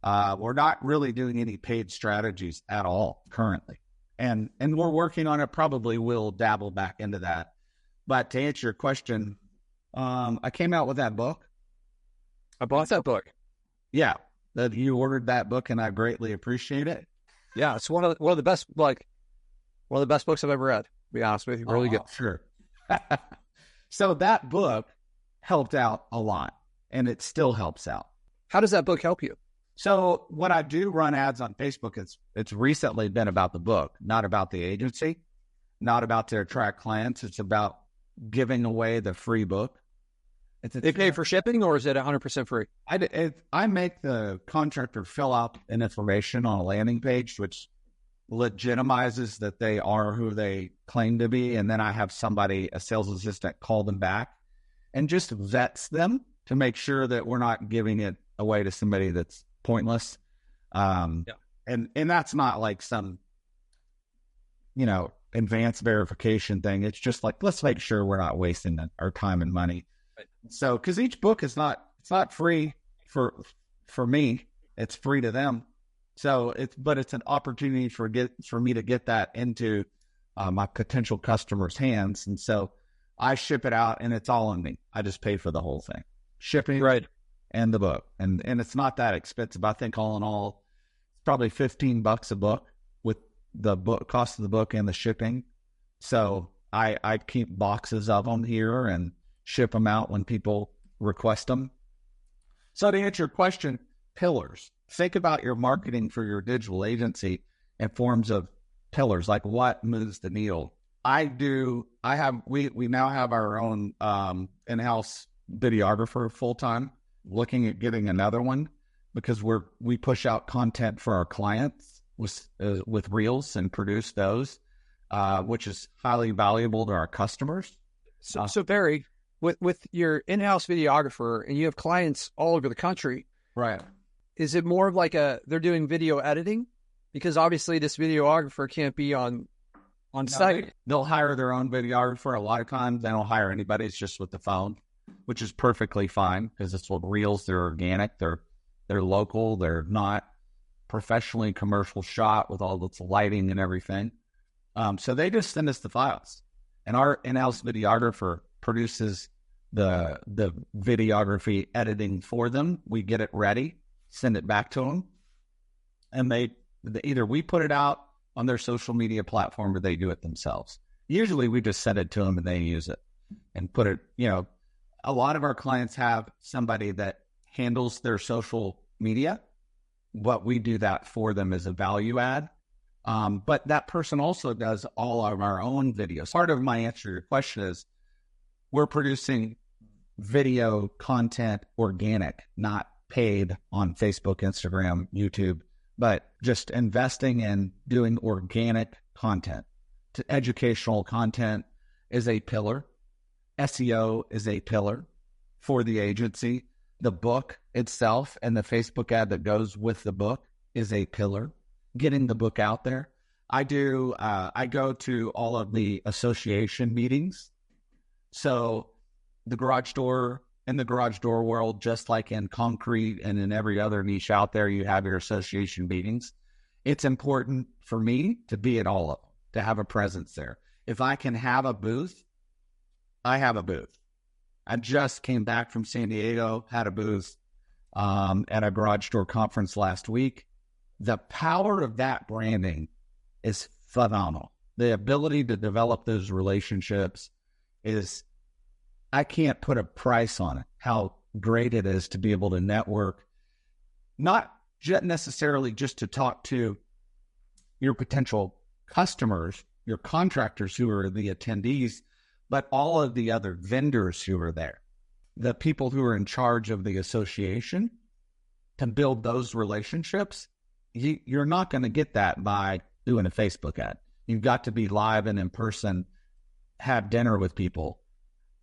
we're not really doing any paid strategies at all currently. And we're working on it. Probably will dabble back into that. But to answer your question, I came out with that book. I bought that book. Yeah, that you ordered that book, and I greatly appreciate it. Yeah, it's one of the best, one of the best books I've ever read. To be honest with you, really good. Sure. So that book helped out a lot, and it still helps out. How does that book help you? So when I do run ads on Facebook, it's recently been about the book, not about the agency, not about to attract clients. It's about giving away the free book. They pay for shipping, or is it 100% free? I make the contractor fill out an information on a landing page, which legitimizes that they are who they claim to be. And then I have somebody, a sales assistant, call them back and just vets them to make sure that we're not giving it away to somebody that's pointless. And that's not like some, advanced verification thing. It's just like, let's make sure we're not wasting our time and money. Right. So, because each book is it's not free for me, it's free to them. So it's an opportunity for me to get that into my potential customers' hands. And so I ship it out, and it's all on me. I just pay for the whole thing, shipping, right, and the book, and it's not that expensive. I think all in all, it's probably $15 a book with the book cost of the book and the shipping. So I keep boxes of them here and ship them out when people request them. So to answer your question, pillars. Think about your marketing for your digital agency in forms of pillars, like what moves the needle. We now have our own in-house videographer full-time, looking at getting another one because we push out content for our clients with reels and produce those, which is highly valuable to our customers. So Barry, with your in-house videographer, and you have clients all over the country, right? Is it more of like they're doing video editing? Because obviously this videographer can't be on site. They'll hire their own videographer. A lot of times they don't hire anybody. It's just with the phone, which is perfectly fine because it's what reels. They're organic. They're local. They're not professionally commercial shot with all this lighting and everything. So they just send us the files, and our in-house videographer produces the videography editing for them. We get it ready, send it back to them, and either we put it out on their social media platform or they do it themselves. Usually we just send it to them and they use it and put it, a lot of our clients have somebody that handles their social media, but we do that for them as a value add. But that person also does all of our own videos. Part of my answer to your question is we're producing video content organic, not paid on Facebook, Instagram, YouTube, but just investing in doing organic content. Educational content is a pillar. SEO is a pillar for the agency. The book itself and the Facebook ad that goes with the book is a pillar. Getting the book out there. I go to all of the association meetings. So in the garage door world, just like in concrete and in every other niche out there, you have your association meetings. It's important for me to be at all of them, to have a presence there. If I can have a booth, I have a booth. I just came back from San Diego, had a booth. at a garage door conference last week. The power of that branding is phenomenal. The ability to develop those relationships is, I can't put a price on it, how great it is to be able to network, not necessarily just to talk to your potential customers, your contractors who are the attendees, but all of the other vendors who are there, the people who are in charge of the association, to build those relationships. You're not going to get that by doing a Facebook ad. You've got to be live and in person, have dinner with people,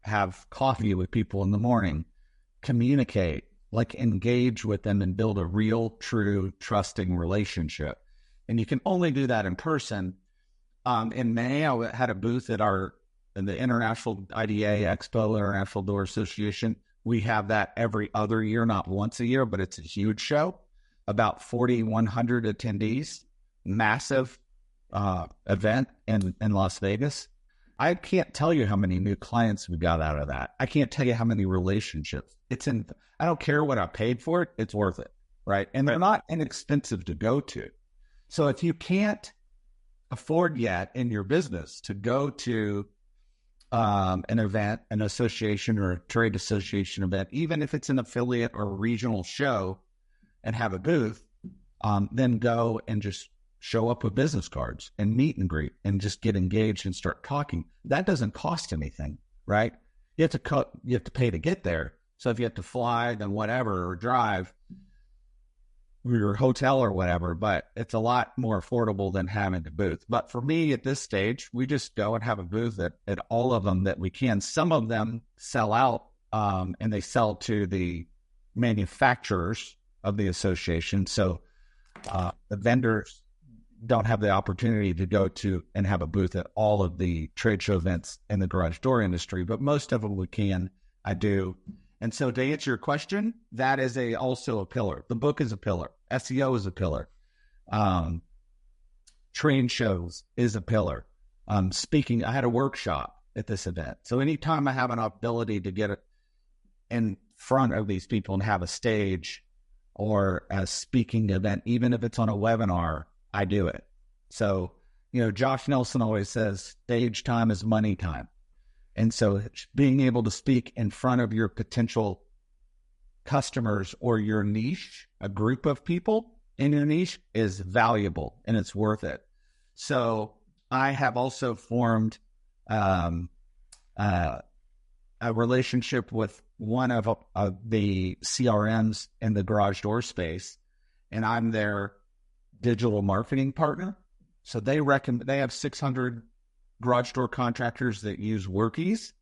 have coffee with people in the morning, communicate, like engage with them and build a real, true, trusting relationship. And you can only do that in person. In May, I had a booth at the International IDA Expo, International Door Association. We have that every other year, not once a year, but it's a huge show. About 4,100 attendees, massive event in Las Vegas. I can't tell you how many new clients we got out of that. I can't tell you how many relationships. I don't care what I paid for it. It's worth it, right? And they're not inexpensive to go to. So if you can't afford yet in your business to go to an event, an association or a trade association event, even if it's an affiliate or a regional show and have a booth, then go and just show up with business cards and meet and greet and just get engaged and start talking. That doesn't cost anything, right? You have to pay to get there. So if you have to fly, then whatever, or drive, or your hotel or whatever, but it's a lot more affordable than having a booth. But for me at this stage, we just go and have a booth at all of them that we can. Some of them sell out, and they sell to the manufacturers of the association. So the vendors don't have the opportunity to go to and have a booth at all of the trade show events in the garage door industry, but most of them we can. I do. And so to answer your question, that is also a pillar. The book is a pillar. SEO is a pillar. Trade shows is a pillar. Speaking, I had a workshop at this event. So anytime I have an ability to get it in front of these people and have a stage or a speaking event, even if it's on a webinar, I do it. So, Josh Nelson always says, stage time is money time. And so being able to speak in front of your potential customers or your niche, a group of people in your niche, is valuable and it's worth it. So I have also formed a relationship with one of the CRMs in the garage door space, and I'm their digital marketing partner. So they have 600 garage door contractors that use Workies.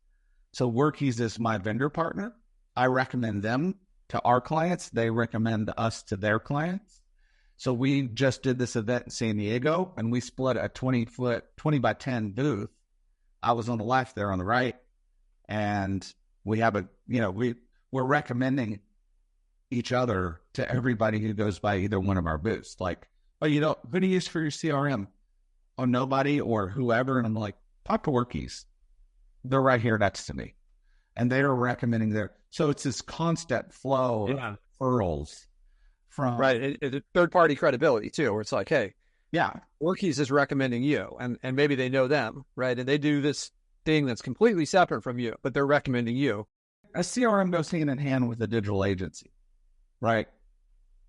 So Workies is my vendor partner. I recommend them to our clients. They recommend us to their clients. So we just did this event in San Diego, and we split a 20 by 10 booth. I was on the left, there on the right. And we have we're recommending each other to everybody who goes by either one of our booths. Like, who do you use for your CRM? Oh, nobody or whoever. And I'm like, talk to Workies. They're right here next to me. And they are recommending so it's this constant flow of referrals from. Right. It's third-party credibility too, where it's like, hey, yeah, Workies is recommending you, and maybe they know them, right? And they do this thing that's completely separate from you, but they're recommending you. A CRM goes hand in hand with a digital agency, right?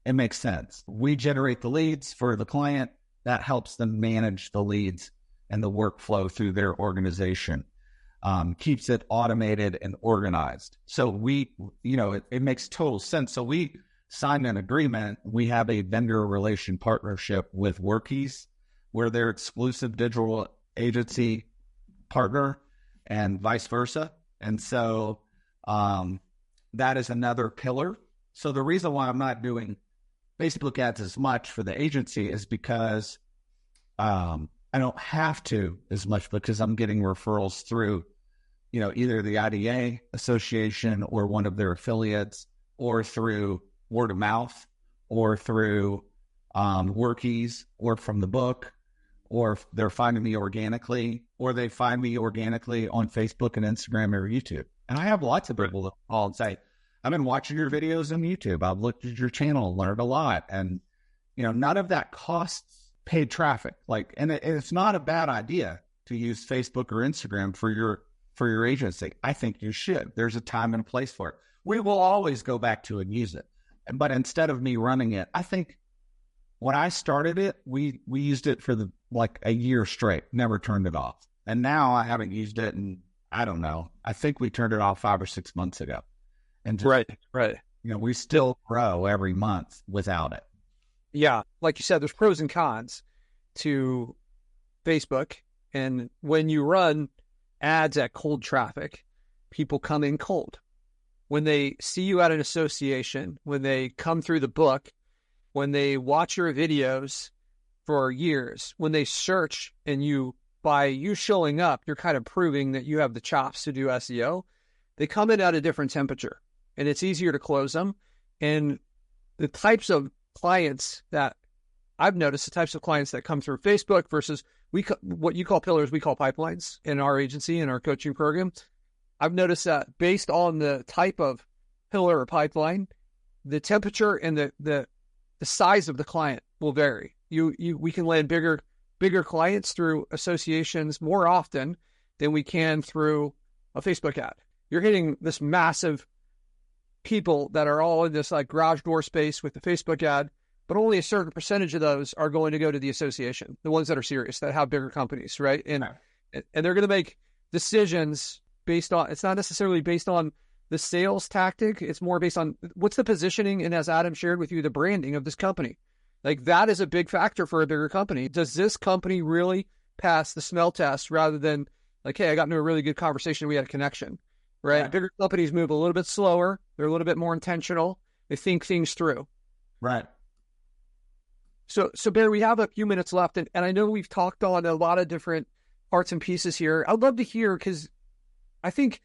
It makes sense. We generate the leads for the client. That helps them manage the leads and the workflow through their organization, keeps it automated and organized. So it makes total sense. So we signed an agreement. We have a vendor relation partnership with Workies. We're their exclusive digital agency partner and vice versa. And so that is another pillar. So the reason why I'm not doing Facebook ads as much for the agency is because I don't have to as much, because I'm getting referrals through, either the IDA association or one of their affiliates, or through word of mouth, or through Workies, or from the book, or they're finding me organically, or they find me organically on Facebook and Instagram or YouTube. And I have lots of people that call and say, I've been watching your videos on YouTube. I've looked at your channel, learned a lot. And, none of that costs paid traffic. And it's not a bad idea to use Facebook or Instagram for your agency. I think you should. There's a time and a place for it. We will always go back to and use it. But instead of me running it, I think when I started it, we used it for a year straight, never turned it off. And now I haven't used it in, I don't know, I think we turned it off 5 or 6 months ago. And just, right. We still grow every month without it. Yeah. Like you said, there's pros and cons to Facebook. And when you run ads at cold traffic, people come in cold. When they see you at an association, when they come through the book, when they watch your videos for years, when they search and by you showing up, you're kind of proving that you have the chops to do SEO. They come in at a different temperature and it's easier to close them. And the types of clients that I've noticed, the types of clients that come through Facebook versus what you call pillars, we call pipelines in our agency, in our coaching program. I've noticed that based on the type of pillar or pipeline, the temperature and the size of the client will vary. We can land bigger clients through associations more often than we can through a Facebook ad. You're hitting this massive people that are all in this garage door space with the Facebook ad, but only a certain percentage of those are going to go to the association, the ones that are serious, that have bigger companies, right? And they're going to make decisions based on, it's not necessarily based on the sales tactic. It's more based on what's the positioning, and as Adam shared with you, the branding of this company. That is a big factor for a bigger company. Does this company really pass the smell test rather than hey, I got into a really good conversation, we had a connection, right? Bigger companies move a little bit slower. They're a little bit more intentional. They think things through. Right. So Barry, we have a few minutes left, and I know we've talked on a lot of different parts and pieces here. I'd love to hear, because I think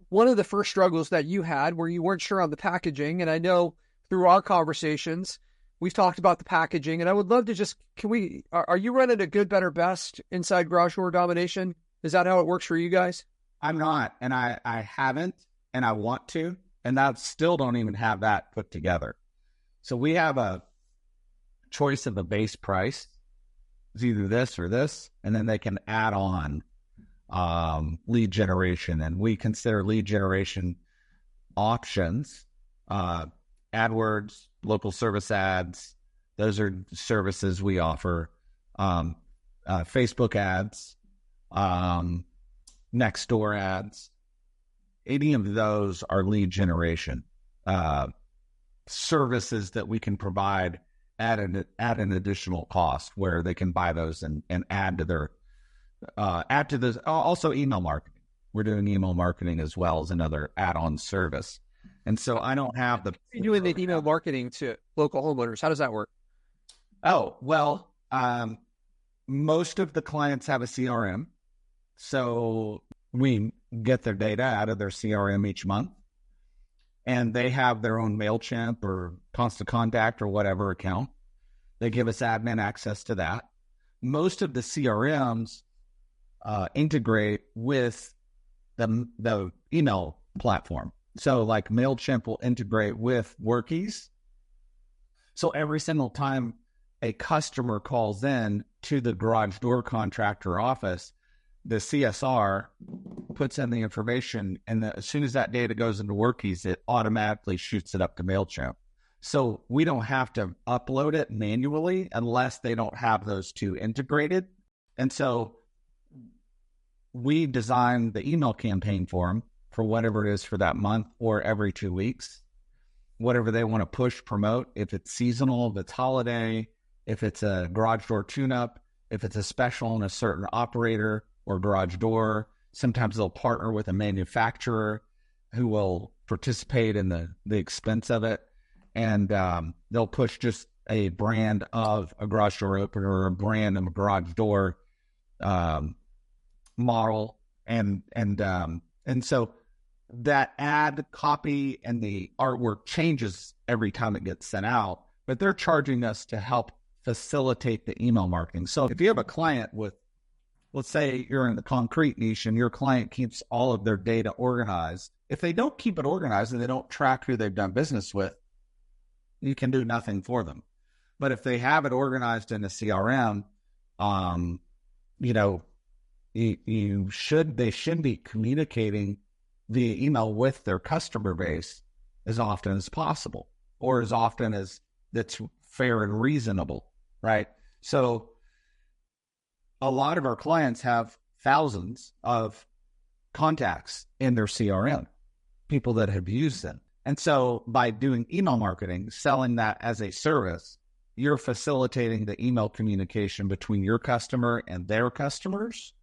one of the first struggles that you had where you weren't sure on the packaging, and I know through our conversations, we've talked about the packaging, and I would love to are you running a good, better, best inside Garage Door Domination? Is that how it works for you guys? I'm not, and I haven't, and I want to, and I still don't even have that put together. So we have a choice of the base price. It's either this or this, and then they can add on lead generation, and we consider lead generation options, AdWords, local service ads. Those are services we offer. Facebook ads, Nextdoor ads. Any of those are lead generation services that we can provide at an additional cost, where they can buy those and add to their this. Also email marketing. We're doing email marketing as well as another add-on service. And so I don't have You're doing the email marketing to local homeowners. How does that work? Oh, well, most of the clients have a CRM. So we get their data out of their CRM each month, and they have their own MailChimp or Constant Contact or whatever account. They give us admin access to that. Most of the CRMs integrate with the email platform. So MailChimp will integrate with Workies. So every single time a customer calls in to the garage door contractor office, the CSR puts in the information, and as soon as that data goes into Workies, it automatically shoots it up to MailChimp. So we don't have to upload it manually unless they don't have those two integrated. And so we design the email campaign for them for whatever it is for that month or every 2 weeks, whatever they want to push, promote, if it's seasonal, if it's holiday, if it's a garage door tune-up, if it's a special on a certain operator or garage door. Sometimes they'll partner with a manufacturer who will participate in the expense of it. And they'll push just a brand of a garage door opener or a brand of a garage door model. And so that ad copy and the artwork changes every time it gets sent out, but they're charging us to help facilitate the email marketing. So if you have a client with, let's say you're in the concrete niche and your client keeps all of their data organized If they don't keep it organized and they don't track who they've done business with, you can do nothing for them. But if they have it organized in a CRM, you know, they should be communicating via email with their customer base as often as possible, or as often as that's fair and reasonable, right? So a lot of our clients have thousands of contacts in their CRM, people that have used them. And so by doing email marketing, selling that as a service, you're facilitating the email communication between your customer and their customers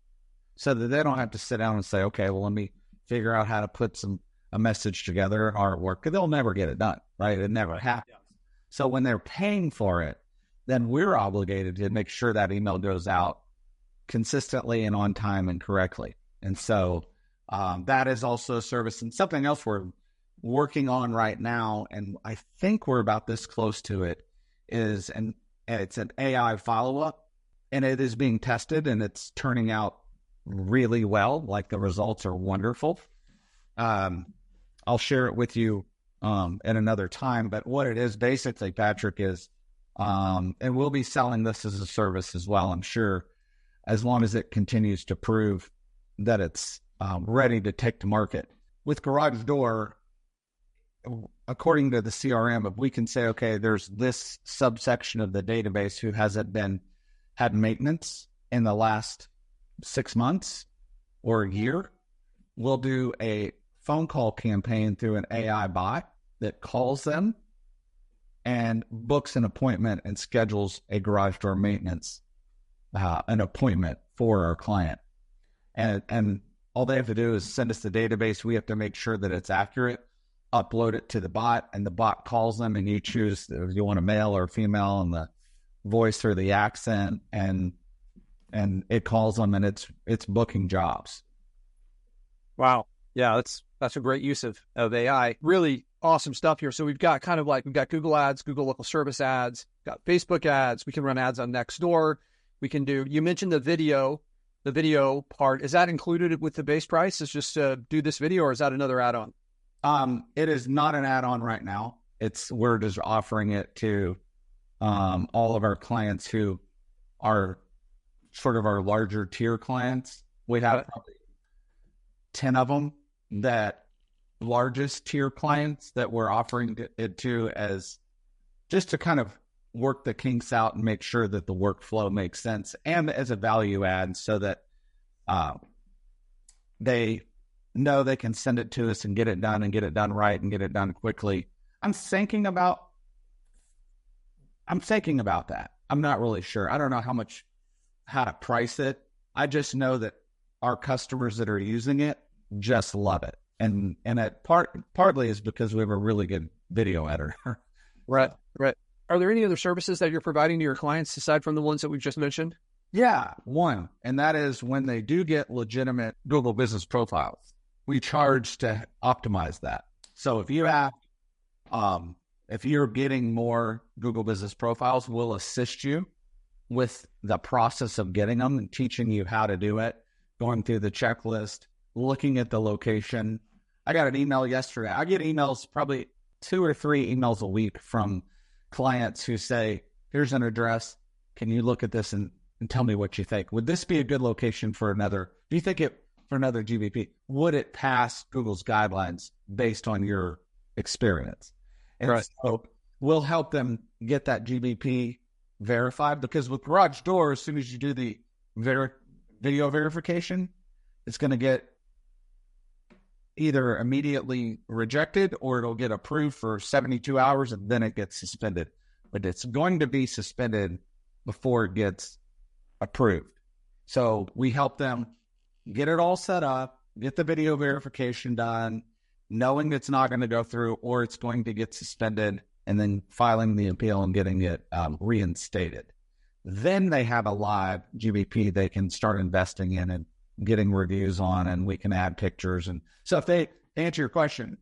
so that they don't have to sit down and say, okay, well, let me figure out how to put a message together in artwork, because they'll never get it done, right? It never happens. So when they're paying for it, then we're obligated to make sure that email goes out consistently and on time and correctly. And so that is also a service. And something else we're working on right now, and I think we're about this close to it, is it's an AI follow-up, and it is being tested, and it's turning out really well. Like, the results are wonderful. I'll share it with you at another time. But what it is basically, Patrick, is, and we'll be selling this as a service as well, I'm sure, as long as it continues to prove that it's ready to take to market. With Garage Door, according to the CRM, if we can say, okay, there's this subsection of the database who hasn't had maintenance in the last 6 months or a year, we'll do a phone call campaign through an AI bot that calls them and books an appointment and schedules a garage door maintenance, an appointment for our client. And all they have to do is send us the database. We have to make sure that it's accurate, upload it to the bot, and the bot calls them, and you choose if you want a male or female and the voice or the accent, and it calls them, and it's booking jobs. Wow. Yeah, that's a great use of AI. Really awesome stuff here. So we've got Google ads, Google local service ads, got Facebook ads. We can run ads on Nextdoor. We can you mentioned the video part. Is that included with the base price? Is just do this video, or is that another add-on? It is not an add-on right now. We're just offering it to all of our clients who are sort of our larger tier clients. We have probably 10 of them, that largest tier clients, that we're offering it to, as just to kind of work the kinks out and make sure that the workflow makes sense, and as a value add, so that they know they can send it to us and get it done right and get it done quickly. I'm thinking about that. I'm not really sure. I don't know how to price it. I just know that our customers that are using it just love it. And it partly is because we have a really good video editor. Right. Are there any other services that you're providing to your clients aside from the ones that we've just mentioned? Yeah, one. And that is when they do get legitimate Google business profiles, we charge to optimize that. So if you have, if you're getting more Google business profiles, we'll assist you with the process of getting them and teaching you how to do it, going through the checklist, looking at the location. I got an email yesterday. I get emails, probably 2 or 3 emails a week from clients who say, here's an address. Can you look at this and tell me what you think? Would this be a good location for another? Do you think for another GBP? Would it pass Google's guidelines based on your experience? And right. So we'll help them get that GBP verified, because with Garage Door, as soon as you do the video verification, it's going to get either immediately rejected, or it'll get approved for 72 hours and then it gets suspended. But it's going to be suspended before it gets approved. So we help them get it all set up, get the video verification done, knowing it's not going to go through or it's going to get suspended, and then filing the appeal and getting it reinstated. Then they have a live GBP they can start investing in and getting reviews on, and we can add pictures. And so if they answer your question,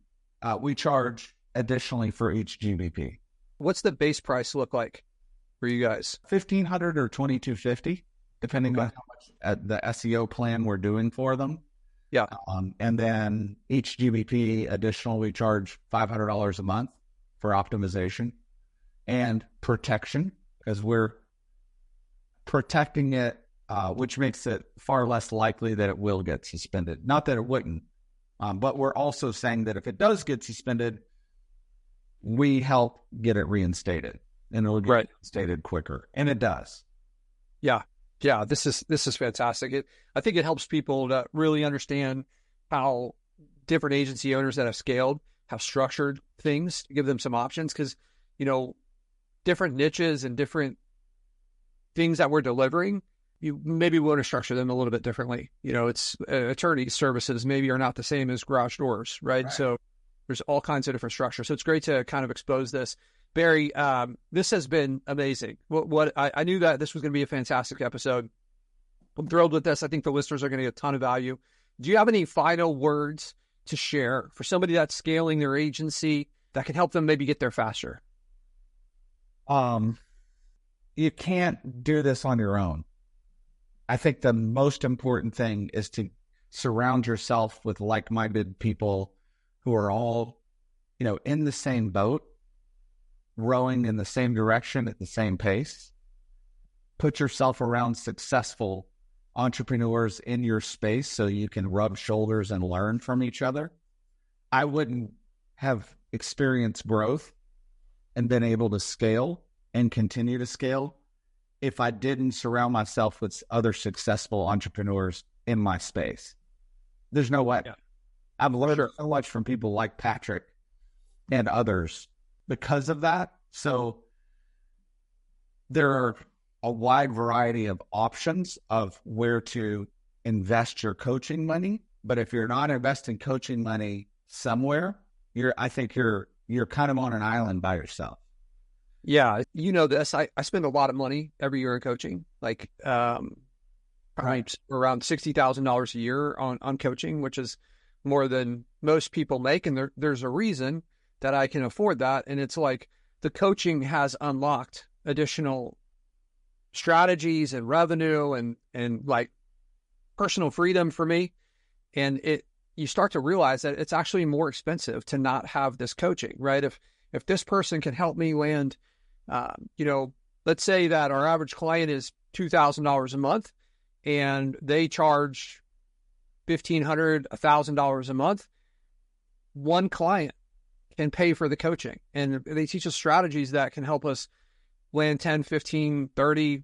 we charge additionally for each GBP. What's the base price look like for you guys? $1,500 or $2,250, depending on how much the SEO plan we're doing for them. Yeah. And then each GBP additional, we charge $500 a month for optimization and protection, because we're protecting it, which makes it far less likely that it will get suspended. Not that it wouldn't, but we're also saying that if it does get suspended, we help get it reinstated, and it'll get reinstated quicker, and it does. Yeah. Yeah, this is fantastic. I think it helps people to really understand how different agency owners that have scaled have structured things to give them some options, because, different niches and different things that we're delivering, you maybe want to structure them a little bit differently. It's attorney services maybe are not the same as garage doors, right? So there's all kinds of different structures. So it's great to kind of expose this. Barry, this has been amazing. I knew that this was going to be a fantastic episode. I'm thrilled with this. I think the listeners are going to get a ton of value. Do you have any final words to share for somebody that's scaling their agency that can help them maybe get there faster? You can't do this on your own. I think the most important thing is to surround yourself with like-minded people who are all, in the same boat, rowing in the same direction at the same pace. Put yourself around successful entrepreneurs in your space so you can rub shoulders and learn from each other. I wouldn't have experienced growth and been able to scale and continue to scale if I didn't surround myself with other successful entrepreneurs in my space. There's no way. Yeah. I've learned so much from people like Patric and others because of that. So there are a wide variety of options of where to invest your coaching money. But if you're not investing coaching money somewhere, I think you're kind of on an island by yourself. Yeah. This, I spend a lot of money every year in coaching, like around $60,000 a year on coaching, which is more than most people make. And there's a reason that I can afford that. And it's like the coaching has unlocked additional strategies and revenue and like personal freedom for me. And you start to realize that it's actually more expensive to not have this coaching, right? If this person can help me land, let's say that our average client is $2,000 a month and they charge $1,500, $1,000 a month, one client can pay for the coaching. And they teach us strategies that can help us land 10, 15, 30,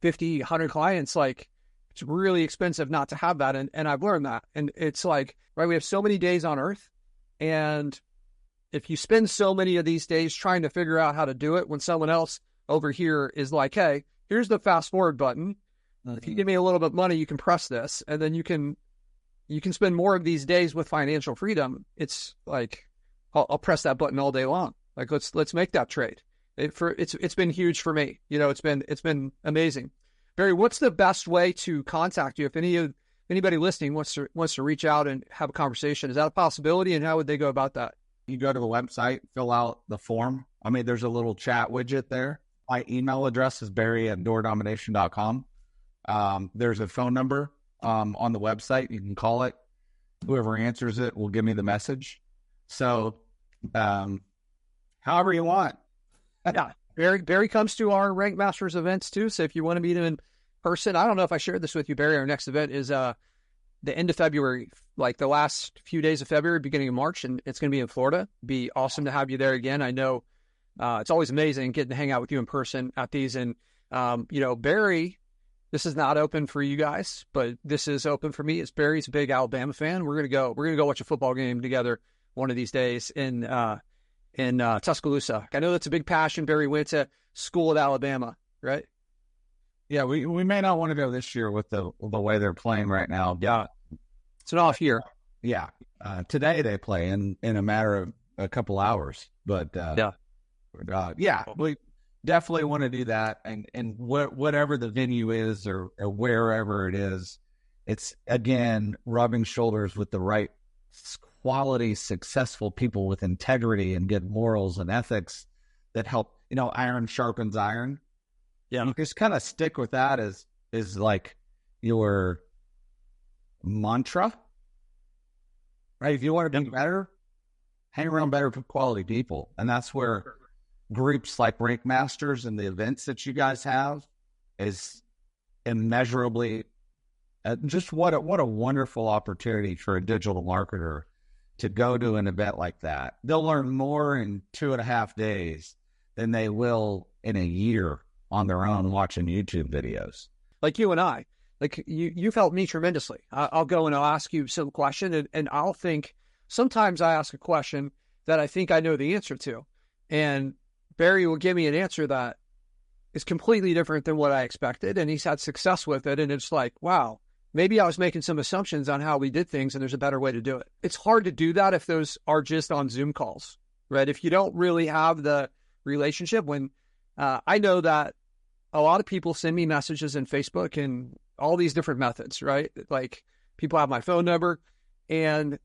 50, 100 clients. Like, it's really expensive not to have that. And I've learned that. And it's like, right, we have so many days on earth. And if you spend so many of these days trying to figure out how to do it when someone else over here is like, hey, here's the fast forward button. If you give me a little bit of money, you can press this. And then you can spend more of these days with financial freedom. It's like, I'll press that button all day long. Like, let's make that trade. It's been huge for me. It's been amazing. Barry, what's the best way to contact you if anybody listening wants to reach out and have a conversation? Is that a possibility, and how would they go about that? You go to the website, fill out the form. There's a little chat widget there. My email address is barry@doordomination.com. There's a phone number on the website. You can call it. Whoever answers it will give me the message. So, however you want. Yeah. Barry comes to our Rank Masters events too. So if you want to meet him in person, I don't know if I shared this with you, Barry, our next event is the end of February, like the last few days of February, beginning of March, and it's going to be in Florida. Be awesome to have you there again. I know it's always amazing getting to hang out with you in person at these. And, Barry, this is not open for you guys, but this is open for me. It's Barry's a big Alabama fan. We're going to go watch a football game together one of these days in Tuscaloosa. I know that's a big passion. Barry went to school at Alabama, right? Yeah, we may not want to go this year with the way they're playing right now. Yeah, it's an off year. Yeah, today they play in a matter of a couple hours. But we definitely want to do that. And whatever the venue is or wherever it is, it's again rubbing shoulders with the right quality, successful people with integrity and good morals and ethics that help. Iron sharpens iron. Yeah. You just kind of stick with that as like your mantra. right? If you want to be better, hang around better quality people. And that's where groups like Rank Masters and the events that you guys have is immeasurably just what a wonderful opportunity for a digital marketer to go to an event like that. They'll learn more in 2.5 days than they will in a year on their own watching YouTube videos. Like you and I, like you've helped me tremendously. I'll go and I'll ask you some question and I'll think, sometimes I ask a question that I think I know the answer to. And Barry will give me an answer that is completely different than what I expected. And he's had success with it. And it's like, wow, maybe I was making some assumptions on how we did things and there's a better way to do it. It's hard to do that if those are just on Zoom calls, right? If you don't really have the relationship. When I know that a lot of people send me messages in Facebook and all these different methods, right? Like people have my phone number and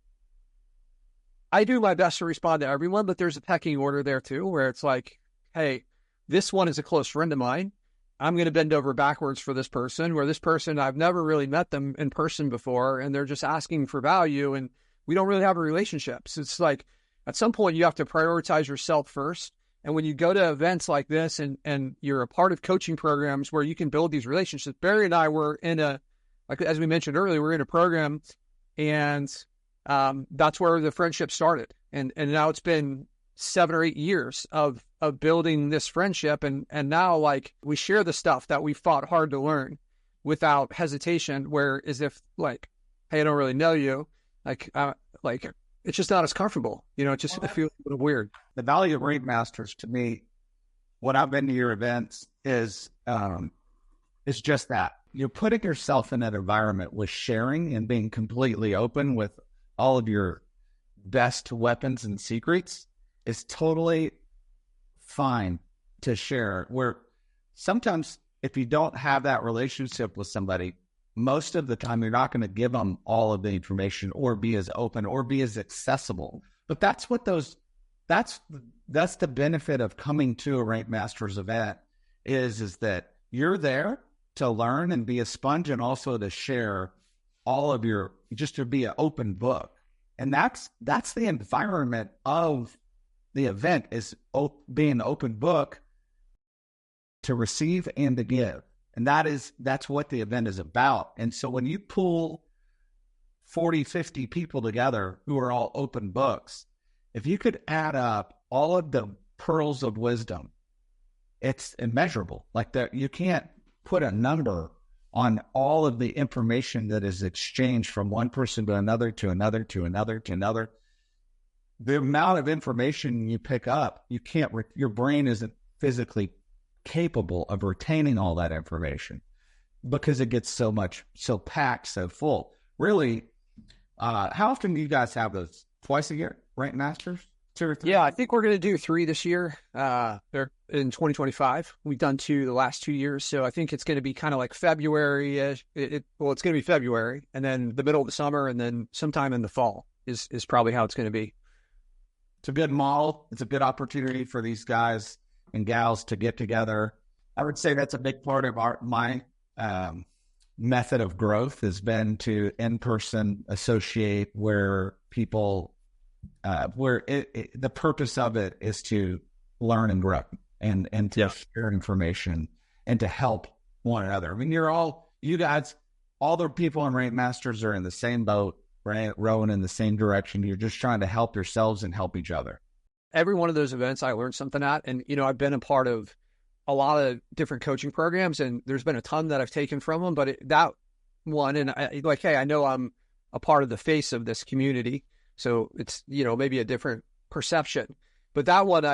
I do my best to respond to everyone, but there's a pecking order there too, where it's like, hey, this one is a close friend of mine. I'm going to bend over backwards for this person, where this person, I've never really met them in person before, and they're just asking for value, and we don't really have a relationship. So it's like, at some point, you have to prioritize yourself first. And when you go to events like this and you're a part of coaching programs where you can build these relationships, Barry and I were in like as we mentioned earlier, we're in a program, and that's where the friendship started. And now it's been 7 or 8 years of building this friendship. And now, like, we share the stuff that we fought hard to learn without hesitation, where as if like, hey, I don't really know you. Like it's just not as comfortable. It just it feels a little weird. The value of Rank Masters to me, when I've been to your events, is just that. You're putting yourself in that environment with sharing and being completely open with all of your best weapons and secrets is totally fine to share. Where sometimes if you don't have that relationship with somebody, most of the time you're not going to give them all of the information or be as open or be as accessible. But that's the benefit of coming to a Rank Masters event is that you're there to learn and be a sponge, and also to share all of just to be an open book. And that's the environment of the event, is being an open book to receive and to give. And that's what the event is about. And so when you pull 40, 50 people together who are all open books, if you could add up all of the pearls of wisdom, it's immeasurable. Like that, you can't put a number on all of the information that is exchanged from one person to another, to another, to another, to another. The amount of information you pick up, your brain isn't physically capable of retaining all that information because it gets so packed, so full. Really, how often do you guys have those? Twice a year, Rank Masters? 2 or 3? Yeah, I think we're going to do 3 this year. They're in 2025. We've done 2 the last 2 years, so I think it's going to be kind of like February. It's going to be February, and then the middle of the summer, and then sometime in the fall is probably how it's going to be. It's a good model. It's a good opportunity for these guys and gals to get together. I would say that's a big part of my method of growth has been to in-person associate, where people, the purpose of it is to learn and grow and to share information and to help one another. I mean, you guys, all the people in Rank Masters are in the same boat, right? Rowing in the same direction. You're just trying to help yourselves and help each other. Every one of those events I learned something at, and I've been a part of a lot of different coaching programs, and there's been a ton that I've taken from them, but that one, and I know I'm a part of the face of this community, so it's, maybe a different perception, but that one,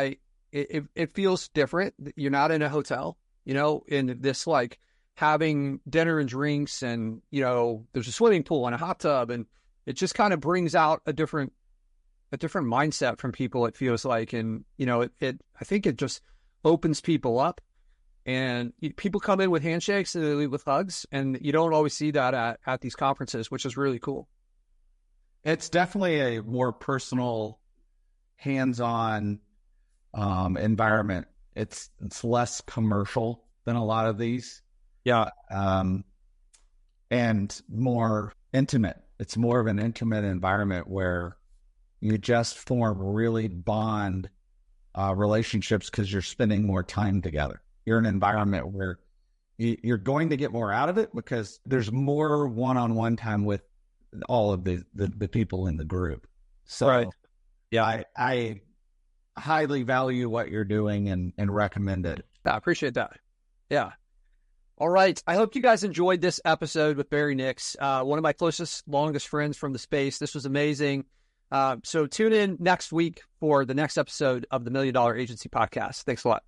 it feels different. You're not in a hotel, in this, like, having dinner and drinks, and, there's a swimming pool and a hot tub, and it just kind of brings out a different mindset from people, it feels like. And, I think it just opens people up, and people come in with handshakes and they leave with hugs. And you don't always see that at these conferences, which is really cool. It's definitely a more personal, hands-on environment. It's less commercial than a lot of these. Yeah. And more intimate It's more of an intimate environment where you just form really bond relationships because you're spending more time together. You're in an environment where you're going to get more out of it because there's more one-on-one time with all of the people in the group. So, Right. Yeah, I highly value what you're doing and recommend it. I appreciate that. Yeah. All right. I hope you guys enjoyed this episode with Barry Nix, one of my closest, longest friends from the space. This was amazing. So tune in next week for the next episode of the $1 Million Agency Podcast. Thanks a lot.